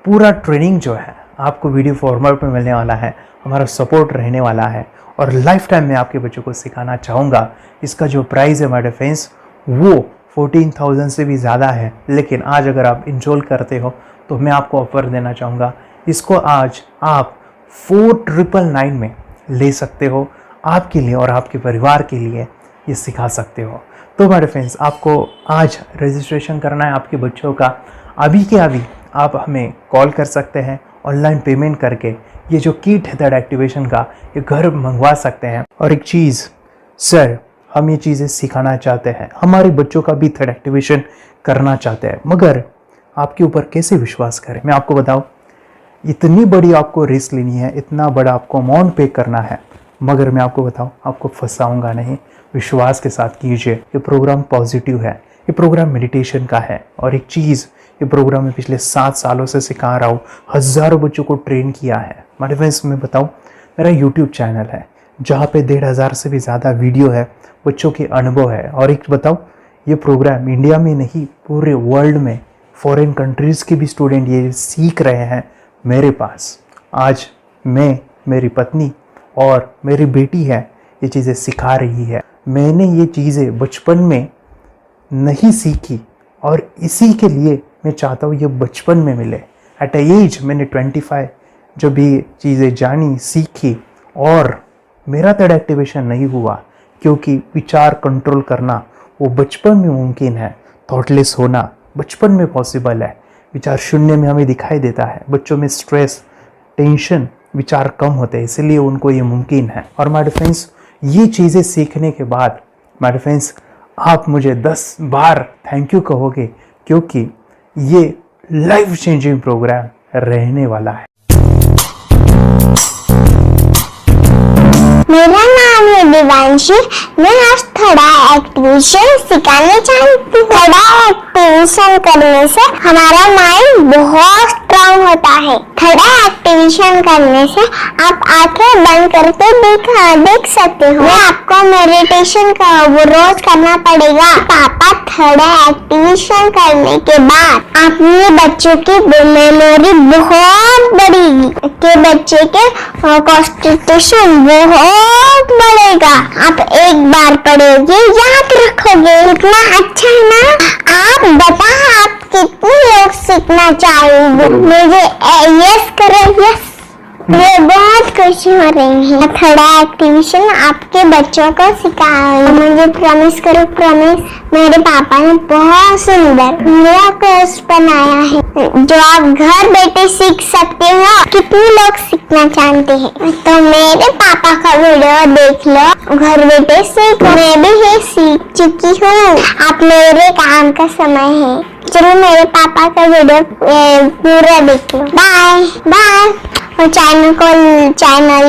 Speaker 1: पूरा ट्रेनिंग जो है आपको वीडियो फॉर्मेट में मिलने वाला है, हमारा सपोर्ट रहने वाला है, और लाइफ टाइम में आपके बच्चों को सिखाना चाहूँगा। इसका जो प्राइस है हमारे फ्रेंड्स वो 14,000 से भी ज़्यादा है, लेकिन आज अगर आप इनरोल करते हो तो मैं आपको ऑफ़र देना चाहूँगा। इसको आज आप 4,999 में ले सकते हो। आपके लिए और आपके परिवार के लिए ये सिखा सकते हो। तो हमारे फ्रेंड्स, आपको आज रजिस्ट्रेशन करना है आपके बच्चों का। अभी के अभी आप हमें कॉल कर सकते हैं, ऑनलाइन पेमेंट करके ये जो किट है थर्ड एक्टिवेशन का, ये घर मंगवा सकते हैं। और एक चीज़ सर, हम ये चीज़ें सिखाना चाहते हैं, हमारे बच्चों का भी थर्ड एक्टिवेशन करना चाहते हैं, मगर आपके ऊपर कैसे विश्वास करें। मैं आपको बताऊं, इतनी बड़ी आपको रिस्क लेनी है, इतना बड़ा आपको अमाउंट पे करना है, मगर मैं आपको बताऊं, आपको फंसाऊंगा नहीं। विश्वास के साथ कीजिए। ये प्रोग्राम पॉजिटिव है, ये प्रोग्राम मेडिटेशन का है। और एक चीज़, ये प्रोग्राम में पिछले 7 सालों से सिखा रहा हूँ, हज़ारों बच्चों को ट्रेन किया है। मेरे फ्रेंड्स, मैं बताऊँ, मेरा यूट्यूब चैनल है जहाँ पे 1,500 से भी ज़्यादा वीडियो है, बच्चों के अनुभव है। और एक बताऊँ, ये प्रोग्राम इंडिया में नहीं, पूरे वर्ल्ड में फॉरेन कंट्रीज़ के भी स्टूडेंट ये सीख रहे हैं मेरे पास। आज मैं, मेरी पत्नी और मेरी बेटी है, ये चीज़ें सिखा रही है। मैंने ये चीज़ें बचपन में नहीं सीखी और इसी के लिए मैं चाहता हूँ ये बचपन में मिले। एट अ एज मैंने 25 जब ये चीज़ें जानी, सीखी, और मेरा थर्ड एक्टिवेशन नहीं हुआ, क्योंकि विचार कंट्रोल करना वो बचपन में मुमकिन है। थॉटलेस होना बचपन में पॉसिबल है। विचार शून्य में हमें दिखाई देता है। बच्चों में स्ट्रेस, टेंशन, विचार कम होते हैं, इसलिए उनको ये मुमकिन है। और माय फ्रेंड्स, ये चीज़ें सीखने के बाद माय फ्रेंड्स, आप मुझे 10 बार थैंक यू कहोगे, क्योंकि ये लाइफ चेंजिंग प्रोग्राम रहने वाला है।
Speaker 3: मेरा नाम है दिवांशी। मैं आज थोड़ा एक्टिवेशन सिखाना चाहती हूँ। थोड़ा एक्टिवेशन करने से हमारा माइंड बहुत स्ट्रांग होता है। थोड़ा एक्टिवेशन करने से आप आंखें बंद करके देख सकते हो। मैं आपको मेडिटेशन का वो रोज करना पड़ेगा। पापा, थोड़ा एक्टिवेशन करने के बाद अपने बच्चों की मेमोरी बहुत बढ़ेगी, के बच्चे के कॉन्सेंट्रेशन बहुत बढ़ेगा। आप एक बार पढ़ोगे, याद रखोगे, इतना अच्छा है ना। आप बता, आप कितने लोग सीखना चाहोगे? मुझे यस करो, यस। मैं बहुत खुशी हो रही है। थोड़ा एक्टिवेशन आपके बच्चों को सिखाओ। मुझे प्रॉमिस करो, प्रॉमिस। मेरे पापा ने बहुत सुंदर मेरा कोर्स बनाया है जो आप घर बैठे सीख सकते हो। कितने लोग सीखना चाहते हैं तो मेरे पापा का वीडियो देख लो, घर बैठे सीखो। मैं भी ये सीख चुकी हूँ। आप मेरे काम का समय है, चलो मेरे पापा का वीडियो पूरा देख लो। Bye bye. और चैनल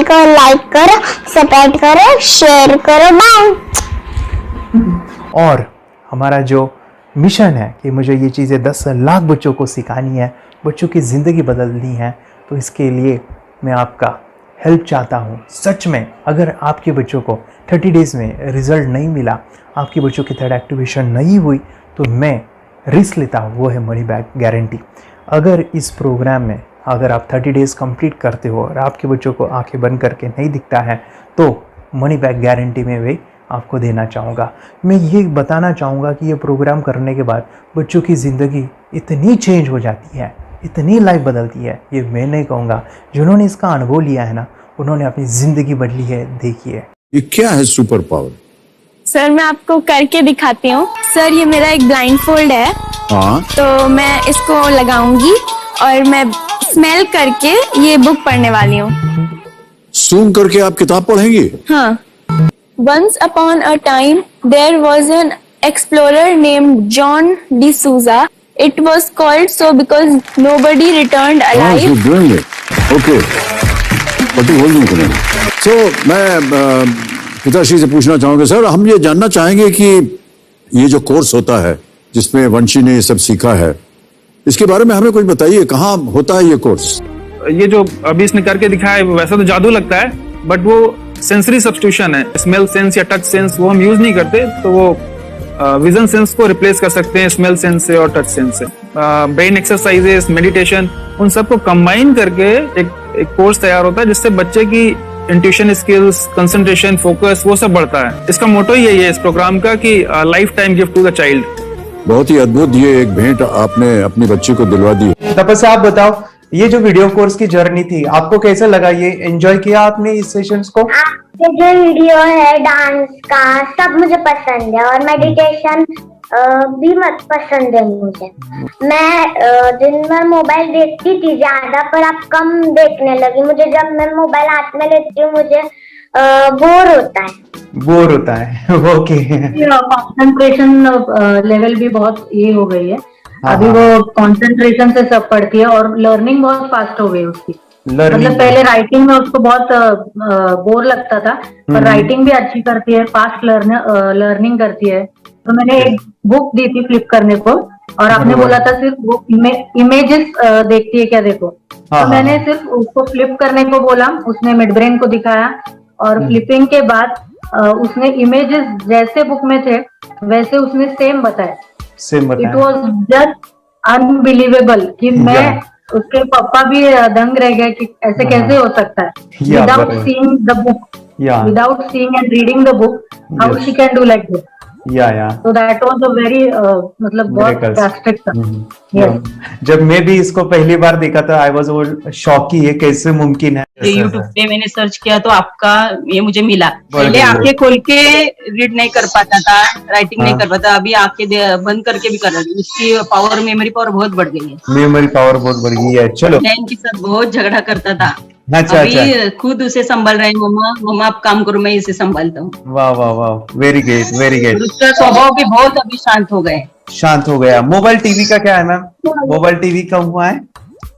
Speaker 3: को लाइक करो, सब्सक्राइब करो, शेयर करो। बाय।
Speaker 1: और हमारा जो मिशन है कि मुझे ये चीज़ें 10 लाख बच्चों को सिखानी है, बच्चों की ज़िंदगी बदलनी है, तो इसके लिए मैं आपका हेल्प चाहता हूँ। सच में अगर आपके बच्चों को 30 डेज़ में रिज़ल्ट नहीं मिला, आपके बच्चों की थर्ड एक्टिवेशन नहीं हुई, तो मैं रिस्क लेता हूँ, वो है मनी बैक गारंटी। अगर इस प्रोग्राम में अगर आप 30 डेज़ कंप्लीट करते हो और आपके बच्चों को आंखें बंद करके नहीं दिखता है, तो मनी बैक गारंटी में भी आपको देना चाहूँगा। मैं ये बताना चाहूँगा कि ये प्रोग्राम करने के बाद बच्चों की ज़िंदगी इतनी चेंज हो जाती है, इतनी लाइफ बदलती है, ये मैं नहीं कहूँगा। जिन्होंने इसका अनुभव लिया है ना, उन्होंने अपनी ज़िंदगी बदली है। देखिए,
Speaker 12: ये क्या है सुपर पावर?
Speaker 9: सर, मैं आपको करके दिखाती हूँ। सर, ये मेरा एक ब्लाइंड फोल्ड है।
Speaker 12: हाँ,
Speaker 9: तो मैं इसको लगाऊंगी और मैं स्मेल करके ये बुक पढ़ने वाली हूँ।
Speaker 12: सूंघ करके आप किताब पढ़ेंगी?
Speaker 9: हाँ। Once upon a time, there was an explorer named John D'Souza. It was called so because nobody returned alive.
Speaker 12: you're doing it. Okay. What are you holding? So, मैं पिताश्री से पूछना चाहूंगा, सर, हम ये जानना चाहेंगे कि ये जो कोर्स होता है जिसमें वंशी ने ये सब सीखा है, इसके बारे में हमें कुछ बताइए। कहाँ होता है ये कोर्स?
Speaker 13: ये जो अभी इसने करके दिखाया है वैसा तो जादू लगता है, बट वो सेंसरी सब्स्टिट्यूशन है। स्मेल सेंस या टच सेंस वो हम यूज नहीं करते, तो वो विजन सेंस को रिप्लेस कर सकते हैं स्मेल सेंस से और टच सेंस से। ब्रेन एक्सरसाइजेस, मेडिटेशन, उन सबको कंबाइन करके एक कोर्स तैयार होता है जिससे बच्चे की इंट्यूशन स्किल्स, कंसंट्रेशन, फोकस, वो सब बढ़ता है। इसका मोटो ही यही है इस प्रोग्राम का कि lifetime gift to the child.
Speaker 12: बहुत ही अद्भुत ये एक भेंट आपने अपनी बच्ची को दिलवा दी।
Speaker 1: तपस्या, आप बताओ, ये जो वीडियो कोर्स की जर्नी थी, आपको कैसा लगा? ये एंजॉय किया आपने इस सेशंस को?
Speaker 3: आपके जो वीडियो है डांस का, सब मुझे पसंद है और मेडिटेशन भी मत पसंद है मुझे। मैं दिन भर मोबाइल देखती थी ज्यादा, पर अब कम देखने लगी। मुझे जब मैं मोबाइल हाथ में लेती हूँ मुझे बोर होता है। ओके।
Speaker 14: कंसंट्रेशन लेवल भी बहुत ये हो गई है। अभी वो कंसंट्रेशन से सब पढ़ती है और लर्निंग बहुत फास्ट हो गई उसकी। मतलब पहले राइटिंग में उसको बहुत बोर लगता था, पर राइटिंग भी अच्छी करती है, फास्ट लर्निंग करती है। तो मैंने एक बुक दी थी फ्लिप करने को, और आपने बोला था सिर्फ वो इमेजेस देखती है क्या, देखो। तो मैंने सिर्फ उसको फ्लिप करने को बोला, उसने मिड ब्रेन को दिखाया, और फ्लिपिंग के बाद उसने इमेजेस जैसे बुक में थे वैसे उसने सेम बताया। इट वॉज जस्ट अनबिलीवेबल कि मैं उसके पापा भी दंग रह गए कि ऐसे कैसे हो सकता है, without seeing the book, without seeing and reading the book, how she can do like this. So that was a very मतलब बहुत drastic था।
Speaker 1: जब मैं भी इसको पहली बार देखा था, आई वाज शॉक कि ये कैसे मुमकिन है।
Speaker 15: यूट्यूब पे मैंने सर्च किया तो आपका ये मुझे मिला। पहले आंखें खोल के रीड नहीं कर पाता था, राइटिंग नहीं कर पाता, अभी आंखें बंद करके भी कर रही है। उसकी पावर, मेमोरी पावर बहुत बढ़ गई है।
Speaker 1: मेमोरी पावर बहुत बढ़ गई है। चलो,
Speaker 15: बहन के साथ बहुत झगड़ा करता था,
Speaker 1: अच्छा,
Speaker 15: अभी खुद उसे संभाल रहे हैं। मम्मा आप काम करो, मैं इसे संभालता हूँ।
Speaker 1: वाह वाह वाह, वेरी ग्रेट वेरी ग्रेट।
Speaker 15: उसका स्वभाव भी बहुत अभी शांत हो गए।
Speaker 1: शांत हो गया। मोबाइल टीवी का क्या है मैम? मोबाइल टीवी कब हुआ है?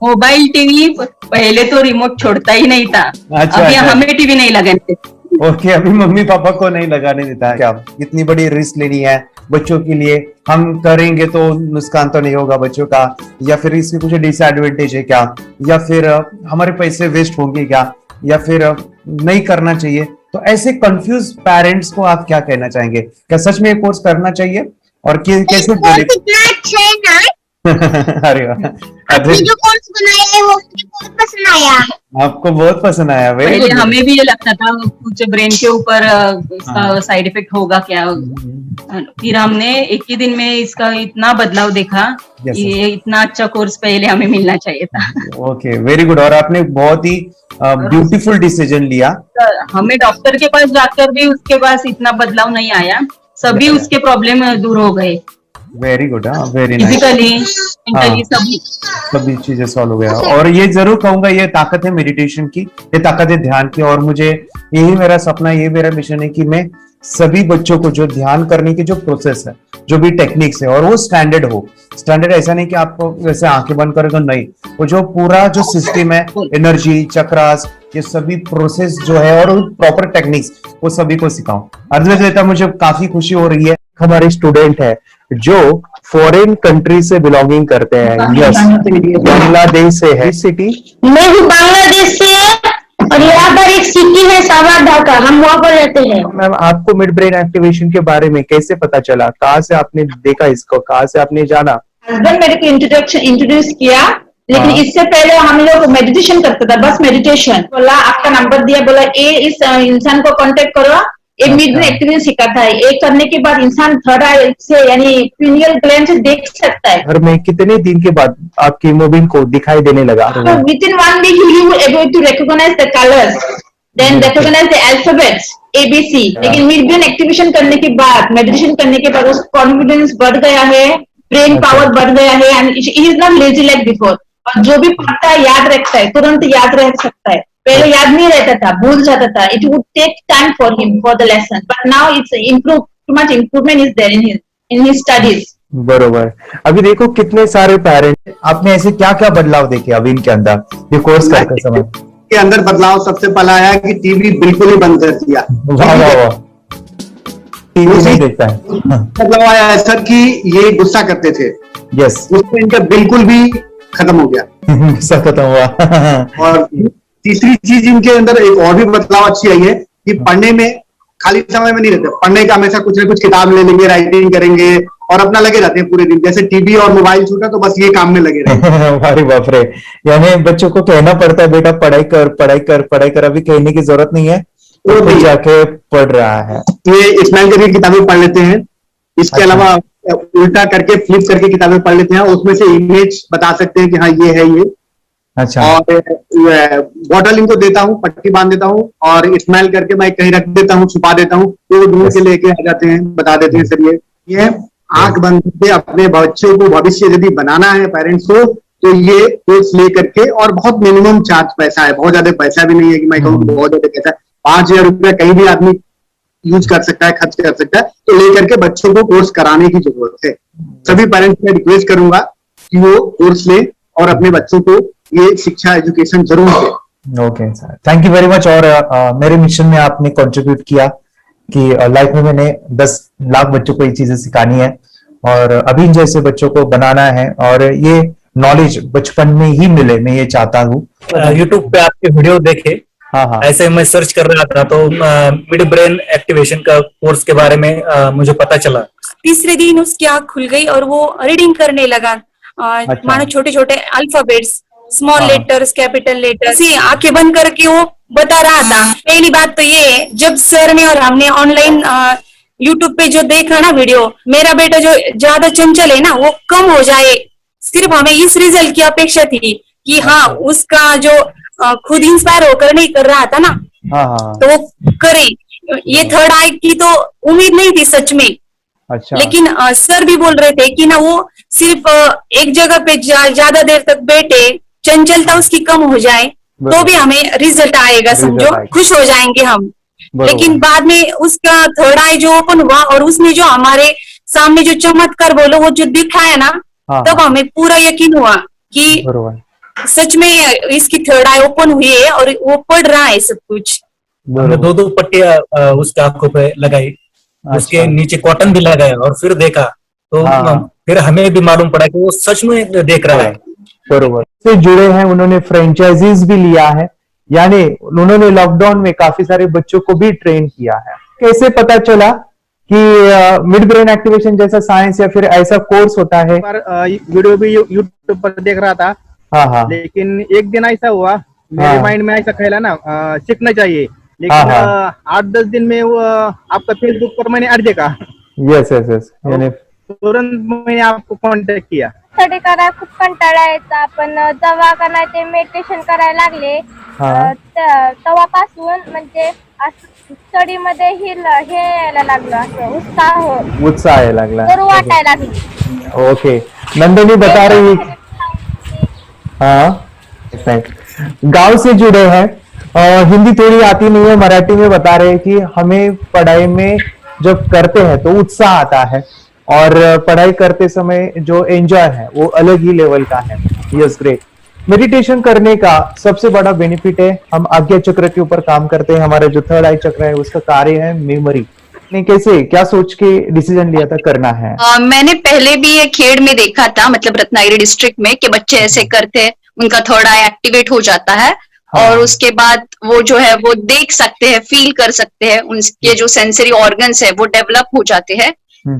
Speaker 15: मोबाइल टीवी पहले तो रिमोट छोड़ता ही नहीं था।
Speaker 1: अच्छा,
Speaker 15: अभी हमें टीवी नहीं लगाने देते।
Speaker 1: ओके, अभी मम्मी पापा को नहीं लगाने देता है। क्या इतनी बड़ी रिस्क लेनी है बच्चों के लिए? हम करेंगे तो नुकसान तो नहीं होगा बच्चों का, या फिर इसकी कुछ डिसएडवांटेज है क्या, या फिर हमारे पैसे वेस्ट होंगे क्या, या फिर नहीं करना चाहिए? तो ऐसे कंफ्यूज पेरेंट्स को आप क्या कहना चाहेंगे? क्या सच में ये कोर्स करना चाहिए और कैसे अरे
Speaker 3: आपने जो कोर्स बनाया है वो मुझे बहुत पसंद आया।
Speaker 1: आपको बहुत पसंद आया?
Speaker 15: पहले हमें भी ये लगता था कुछ ब्रेन के ऊपर इसका साइड इफेक्ट होगा क्या, फिर हमने एक ही दिन में इसका इतना बदलाव देखा। ये इतना अच्छा कोर्स पहले हमें मिलना चाहिए था।
Speaker 1: Okay, very good. और आपने बहुत ही ब्यूटीफुल डिसीजन लिया।
Speaker 15: हमें डॉक्टर के पास जाकर भी उसके पास इतना बदलाव नहीं आया, सभी उसके प्रॉब्लम दूर हो गए।
Speaker 1: Very good, very nice.
Speaker 15: Physically, mentally
Speaker 1: सभी चीजें सॉल्व हो गया। और ये जरूर कहूंगा, ये ताकत है मेडिटेशन की, ये ताकत है ध्यान की। और मुझे यही मेरा सपना, ये मेरा मिशन है कि मैं सभी बच्चों को जो ध्यान करने की जो प्रोसेस है, जो भी टेक्निक्स है, और वो स्टैंडर्ड हो। स्टैंडर्ड ऐसा नहीं कि आपको वैसे आंखें बंद करें तो नहीं, वो जो पूरा जो सिस्टम है, एनर्जी चक्रास, ये सभी प्रोसेस जो है और प्रॉपर टेक्निक्स, वो सभी को सिखाऊं। अर्जुन, मुझे काफी खुशी हो रही है। हमारे स्टूडेंट है जो फॉरेन कंट्री से बिलोंगिंग करते हैं। यस, बांग्लादेश से है। सिटी
Speaker 3: मैं हूँ बांग्लादेश से, और यहाँ पर एक सिटी है सावर ढाका, हम वहाँ पर रहते हैं।
Speaker 1: मैम, आपको मिड ब्रेन एक्टिवेशन के बारे में कैसे पता चला? कहाँ से आपने देखा इसको, कहाँ से आपने जाना?
Speaker 16: हस्बैंड मेरे को इंट्रोड्यूस किया, लेकिन इससे पहले हम लोग मेडिटेशन करते थे, बस मेडिटेशन। बोला आपका नंबर दिया, बोला ये इस इंसान को कांटेक्ट करो, ये मिड ब्रेन एक्टिवेशन सिखाता है। ये करने के बाद इंसान थर्ड आई से यानी पिनियल ग्लैंड से देख सकता है।
Speaker 1: घर में कितने दिन के बाद आपकी हीमोग्लोबिन को दिखाई देने लगा?
Speaker 16: Within 1 week you will able to recognise the colours, then recognise the alphabets ABC। लेकिन मिड ब्रेन एक्टिवेशन करने के बाद, मेडिटेशन करने के बाद उसका कॉन्फिडेंस बढ़ गया है, ब्रेन पावर बढ़ गया है, and he is not lazy like before. और जो भी पढ़ता है याद रखता है, तुरंत याद रह सकता है। पहले याद नहीं रहता था, भूल जाता था। It would take time for him for the lesson, but now it's improve, too much improvement is there in his studies.
Speaker 1: बरोबर। अभी देखो कितने सारे पेरेंट्स, आपने ऐसे क्या क्या बदलाव देखे अभी इनके अंदर ये कोर्स करते समय?
Speaker 17: के अंदर बदलाव सबसे पहला आया कि टीवी बिल्कुल ही बंद कर दिया।
Speaker 1: वाह वाह वाह, टीवी नहीं देखता है।
Speaker 17: बदलाव आया है सर कि ये गुस्सा करते थे।
Speaker 1: यस,
Speaker 17: उसमें इनका बिल्कुल भी खत्म हो गया।
Speaker 1: गुस्सा खत्म हुआ।
Speaker 17: और तीसरी चीज इनके अंदर एक और भी बदलाव अच्छी आई है कि पढ़ने में खाली समय में नहीं रहते, पढ़ने का हमेशा कुछ ना कुछ किताब ले लेंगे, राइटिंग करेंगे और अपना लगे रहते हैं पूरे दिन। जैसे टीवी और मोबाइल छूटा तो बस ये काम में लगे रहते।
Speaker 1: अरे बाप रे, यानी बच्चों को कहना पड़ता है बेटा पढ़ाई कर पढ़ाई कर पढ़ाई कर, अभी कहने की जरूरत नहीं है, वो जाके पढ़ रहा है।
Speaker 17: ये स्माइल करके किताबें पढ़ लेते हैं, इसके अलावा उल्टा करके फ्लिप करके किताबें पढ़ लेते हैं, उसमें से इमेज बता सकते हैं कि हाँ ये है ये।
Speaker 1: अच्छा। और
Speaker 17: बॉटल इनको देता हूँ, पट्टी बांध देता हूँ और स्माइल करके मैं कहीं रख देता हूँ, छुपा देता हूँ, तो ढूंढ के लेके आ जाते हैं, बता देते हैं सर ये आंख बंद करके अपने बच्चों को भविष्य यदि बनाना है पेरेंट्स को, तो ये कोर्स ले करके। और बहुत मिनिमम चार्ज पैसा है, बहुत ज्यादा पैसा भी नहीं है कि मैं कहूँ बहुत ज्यादा पैसा। 5,000 रुपया कहीं भी आदमी यूज कर सकता है, खर्च कर सकता है, तो लेकर के बच्चों को कोर्स कराने की जरूरत है। सभी पेरेंट्स में रिक्वेस्ट करूंगा कि वो कोर्स लें और अपने बच्चों को ये शिक्षा एजुकेशन जरूर दें।
Speaker 1: Okay sir, thank you very much. और मेरे मिशन में आपने कंट्रीब्यूट किया कि लाइफ में मैंने 10 लाख बच्चों को ये चीजें सिखानी है और अभी जैसे बच्चों को बनाना है और ये नॉलेज बचपन में ही मिले, मैं ये चाहता हूँ।
Speaker 18: यूट्यूब पे आपके वीडियो देखे,
Speaker 1: हाँ,
Speaker 18: ऐसे मैं सर्च कर रहा था तो मिड ब्रेन एक्टिवेशन का कोर्स के बारे में मुझे पता चला।
Speaker 19: तीसरे दिन उसकी आंख खुल गई और वो रीडिंग करने लगा। मानो छोटे छोटे alphabets, small letters, capital letters, आंखें बंद करके वो बता रहा था। पहली बात तो ये, जब सर ने और हमने ऑनलाइन यूट्यूब पे जो देखा ना वीडियो, मेरा बेटा जो ज्यादा चंचल है ना वो कम हो जाए, सिर्फ हमें इस रिजल्ट की अपेक्षा थी कि हाँ उसका जो खुद इंस्पायर होकर नहीं कर रहा था ना, तो वो करे। ये थर्ड आई की तो उम्मीद नहीं थी सच में।
Speaker 1: अच्छा।
Speaker 19: लेकिन सर भी बोल रहे थे कि ना वो सिर्फ एक जगह पे ज्यादा देर तक बैठे, चंचलता उसकी कम हो जाए तो भी हमें रिजल्ट आएगा, समझो खुश हो जाएंगे हम। लेकिन बाद में उसका थर्ड आई जो ओपन हुआ और उसने जो हमारे सामने जो चमत्कार बोलो वो जो दिखाया ना, तब हमें पूरा यकीन हुआ कि सच में इसकी थर्ड आई ओपन हुई है और वो पढ़ रहा है सब कुछ।
Speaker 18: हमने 2 पट्टियां उसके आंखों पे लगाई, उसके नीचे कॉटन भी लगाया और फिर देखा तो फिर हमें भी मालूम पड़ा कि वो सच में देख रहा है।
Speaker 1: बरोबर से जुड़े हैं, उन्होंने फ्रेंचाइजीज भी लिया है, यानी उन्होंने लॉकडाउन में काफी सारे बच्चों को भी ट्रेन किया है। कैसे पता चला कि मिड ब्रेन एक्टिवेशन जैसा साइंस या फिर ऐसा कोर्स होता है?
Speaker 20: वीडियो भी यूट्यूब पर देख रहा था, लेकिन एक दिन ऐसा हुआ मेरे माइंड में ऐसा ख्याल है ना सीखना चाहिए, लेकिन 8-10 दिन में वो आपका फेसबुक पर मैंने ऐड देखा।
Speaker 1: यस यस यस, यानी
Speaker 20: तुरंत मैंने आपको कॉन्टॅक्ट किया।
Speaker 21: स्टडी करायला खूप कंटाळा यायचा, पण जेव्हा का नाही ते मेडिटेशन करायला लागले तेव्हापासून म्हणजे स्टडी मध्ये हे यायला लागलं, असं
Speaker 1: उत्साह यायला लागला,
Speaker 21: बरं वाटायला लागली।
Speaker 1: ओके, नंदिनी बता रही, हाँ गांव से जुड़े हैं, हिंदी थोड़ी आती नहीं है, मराठी में बता रहे हैं कि हमें पढ़ाई में जब करते हैं तो उत्साह आता है और पढ़ाई करते समय जो एंजॉय है वो अलग ही लेवल का है। Yes, great. मेडिटेशन करने का सबसे बड़ा बेनिफिट है, हम आज्ञा चक्र के ऊपर काम करते हैं, हमारा जो थर्ड आई चक्र है उसका कार्य है मेमोरी। ने कैसे क्या सोच के डिसीजन लिया था करना है?
Speaker 22: मैंने पहले भी ये खेड़ में देखा था, मतलब रत्नागिरी डिस्ट्रिक्ट में, कि बच्चे ऐसे करते हैं, उनका थर्ड आई एक्टिवेट हो जाता है और उसके बाद वो जो है वो देख सकते हैं, फील कर सकते हैं, उनके जो सेंसरी ऑर्गन्स है वो डेवलप हो जाते हैं।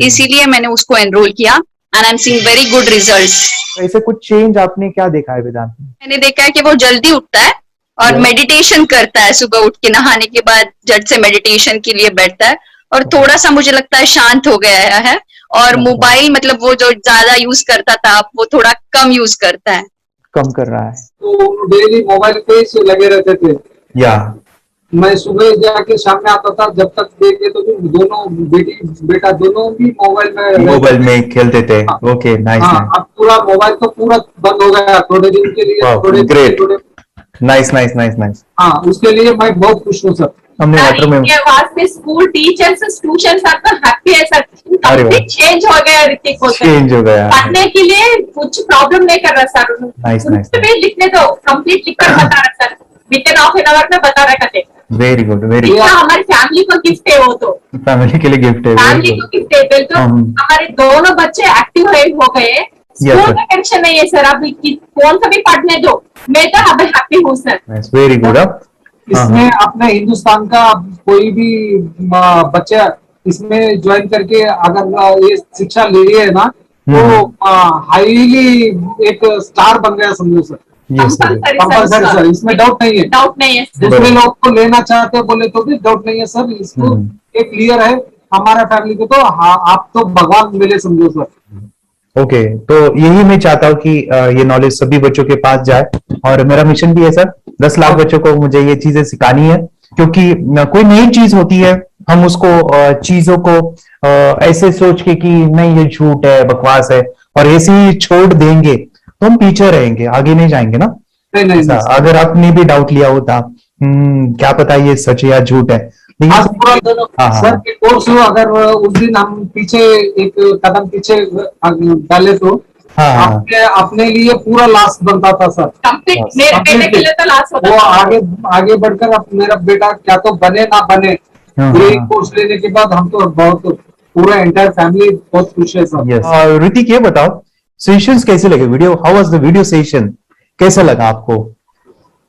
Speaker 22: इसीलिए मैंने उसको एनरोल किया and I am seeing very good results.
Speaker 1: ऐसे कुछ चेंज आपने क्या देखा है वेदांत?
Speaker 22: मैंने देखा है कि वो जल्दी उठता है और मेडिटेशन करता है, सुबह उठ के नहाने के बाद झट से मेडिटेशन के लिए बैठता है और थोड़ा सा मुझे लगता है शांत हो गया है और मोबाइल मतलब वो जो ज्यादा यूज करता था वो थोड़ा कम यूज करता है,
Speaker 1: कम कर रहा है।
Speaker 23: तो डेली मोबाइल पे ही लगे रहते थे,
Speaker 1: या
Speaker 23: मैं सुबह जाके शाम में आता था, जब तक देखे तो भी दोनों बेटा दोनों भी मोबाइल
Speaker 1: में खेलते थे। Okay, nice.
Speaker 23: अब पूरा मोबाइल तो पूरा बंद हो गया थोड़े दिन के लिए।
Speaker 1: Great, nice nice nice nice.
Speaker 23: हाँ, उसके लिए मैं बहुत खुश हूँ सर।
Speaker 1: हमने वाटर में
Speaker 24: वास्ते स्कूल टीचर्स स्टूडेंट सबका हैप्पी है सर, कंप्लीट चेंज हो गया ऋतिक को,
Speaker 1: चेंज हो गया,
Speaker 24: पढ़ने के लिए कुछ प्रॉब्लम नहीं कर रहा सर।
Speaker 1: नाइस नाइस,
Speaker 24: लिखने दो, कंप्लीट लिखकर बता रहा sir, with in half an hour में बता रहा करते।
Speaker 1: Very good, very good.
Speaker 24: हमारी फैमिली को गिफ्ट है, वो तो
Speaker 1: फैमिली के लिए गिफ्ट है,
Speaker 24: फैमिली को गिफ्ट है। तो हमारे दोनों बच्चे एक्टिव हो गए, स्कूल का टेंशन नहीं है सर, अभी कौन सा भी पढ़ने दो, मैं तो अभी हैप्पी हूँ सर।
Speaker 1: Very good.
Speaker 23: इसमें अपने हिंदुस्तान का कोई भी बच्चा इसमें ज्वाइन करके अगर ये शिक्षा ले है ना तो हाईली एक स्टार बन गया समझो सर। कंपल्सरी सर, इसमें डाउट नहीं है,
Speaker 24: डाउट नहीं है।
Speaker 23: दूसरे लोग को लेना चाहते हैं बोले तो भी डाउट नहीं है सर, इसको एक क्लियर है हमारा फैमिली को, तो आप तो भगवान मिले समझो सर।
Speaker 1: ओके, तो यही मैं चाहता हूँ कि ये नॉलेज सभी बच्चों के पास जाए और मेरा मिशन भी है सर, 10 लाख बच्चों को मुझे ये चीजें सिखानी है, क्योंकि कोई नई चीज होती है हम उसको चीजों को ऐसे सोच के कि नहीं ये झूठ है, बकवास है और ऐसे ही छोड़ देंगे तो हम पीछे रहेंगे, आगे नहीं जाएंगे ना।
Speaker 23: नहीं,
Speaker 1: अगर आपने भी डाउट लिया होता क्या पता ये सच या झूठ है,
Speaker 23: आज पूरा सर के कोर्स हो, अगर उस दिन हम पीछे एक कदम पीछे डाले तो अपने लिए पूरा लास्ट बनता था सर।
Speaker 24: मेरे बेटे के लिए तो लास्ट होता
Speaker 23: वो
Speaker 24: था।
Speaker 23: आगे बढ़कर अब मेरा बेटा क्या तो बने ना बने, ये कोर्स लेने के बाद हम तो बहुत पूरा एंटायर फैमिली बहुत खुश है सर।
Speaker 1: ऋतिक ये बताओ सेशंस कैसे लगे, video how was the video session, कैसा लगा आपको,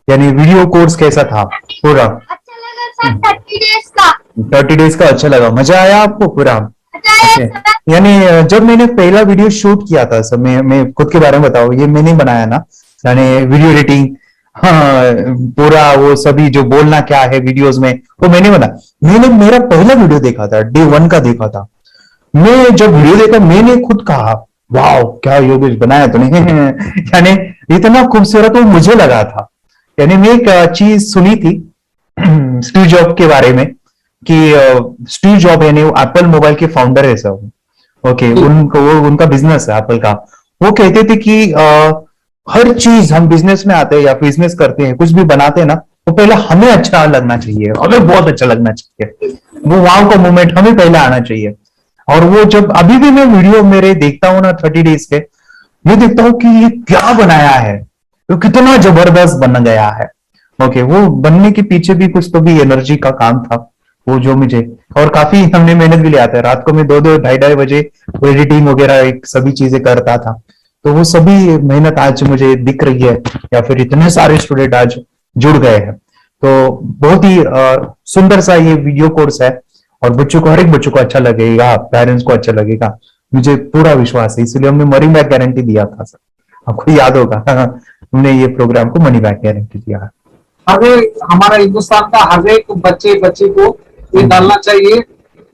Speaker 1: यानी वीडियो कोर्स कैसा था पूरा?
Speaker 21: अच्छा लगा सर 30 डेज का।
Speaker 1: 30 डेज का अच्छा लगा, मजा आया आपको पूरा? यानी जब मैंने पहला वीडियो शूट किया था सर, मैं खुद के बारे में बताओ, ये मैंने बनाया ना, यानी वीडियो एडिटिंग, हाँ पूरा वो सभी जो बोलना क्या है वीडियोस में वो मैंने बना। मैंने मेरा पहला वीडियो देखा था, डे 1 का देखा था। मैं जब वीडियो देखा मैंने खुद कहा वाह क्या योगेश बनाया तूने यानी इतना खूबसूरत वो मुझे लगा था। यानी मैं एक चीज सुनी थी स्टीव जॉब के बारे में कि स्टीव जॉब यानी वो एप्पल मोबाइल के फाउंडर है सब, ओके, उनका बिजनेस है एप्पल का। वो कहते थे कि हर चीज हम बिजनेस में आते हैं या बिजनेस करते हैं, कुछ भी बनाते हैं ना, तो पहले हमें अच्छा लगना चाहिए, हमें बहुत अच्छा लगना चाहिए, वो वाव का मोमेंट हमें पहले आना चाहिए। और वो जब अभी भी मैं वीडियो मेरे देखता हूँ ना 30 डेज के, ये देखता हूँ कि ये क्या बनाया है, तो कितना जबरदस्त बन गया है। ओके, वो बनने के पीछे भी कुछ तो भी एनर्जी का काम था वो जो मुझे, और काफी हमने मेहनत भी लिया था। रात को मैं 2-2 ढाई बजे एडिटिंग वगैरह एक सभी चीजें करता था, तो वो सभी मेहनत आज मुझे दिख रही है, या फिर इतने सारे स्टूडेंट आज जुड़ गए हैं। तो बहुत ही सुंदर सा ये वीडियो कोर्स है और बच्चों को, हर एक बच्चों को अच्छा लगेगा, पेरेंट्स को अच्छा लगेगा, मुझे पूरा विश्वास है। इसलिए हमने मनी बैक गारंटी दिया था सर, आपको याद होगा हमने ये प्रोग्राम को मनी बैक गारंटी दिया है।
Speaker 23: हमारा हिंदुस्तान का हर एक बच्चे को ये डालना चाहिए।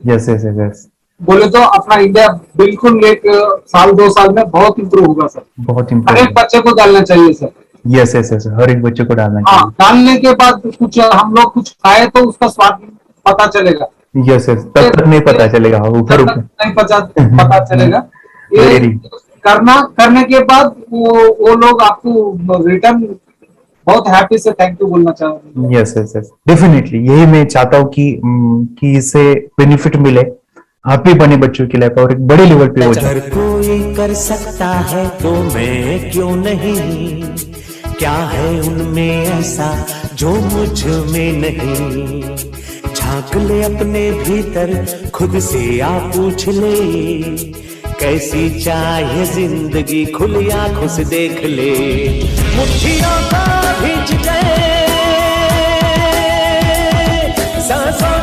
Speaker 1: यस यस यस,
Speaker 23: बोले तो अपना इंडिया बिल्कुल 1 साल 2 साल में बहुत इम्प्रूव होगा सर,
Speaker 1: बहुत
Speaker 23: हर
Speaker 1: इम्पोर्टेंट।
Speaker 23: एक बच्चे को डालना चाहिए सर।
Speaker 1: यस यस यस, हर एक बच्चे को डालना
Speaker 23: हाँ,
Speaker 1: चाहिए।
Speaker 23: डालने के बाद कुछ हम लोग कुछ खाए तो उसका स्वाद पता चलेगा।
Speaker 1: यस यस, तब तक नहीं पता चलेगा, ऊपर ऊपर
Speaker 23: नहीं पता चलेगा। ये करने के बाद वो लोग आपको रिटर्न बहुत हैप्पी से थैंक यू बोलना चाहूंगा।
Speaker 1: यस यस यस, डेफिनेटली यही मैं चाहता हूँ कि इससे बेनिफिट मिले हैप्पी बने बच्चों की लाइफ और एक बड़े लेवल पे हो जाए।
Speaker 2: अगर कोई कर सकता है तो मैं क्यों नहीं, क्या है उनमें ऐसा जो मुझ में नहीं। झांक ले अपने भीतर खुद से आ पूछ ले, कैसी चाहिए जिंदगी खुली आंखों से देख ले। मुट्ठियों को भींच गए सांसों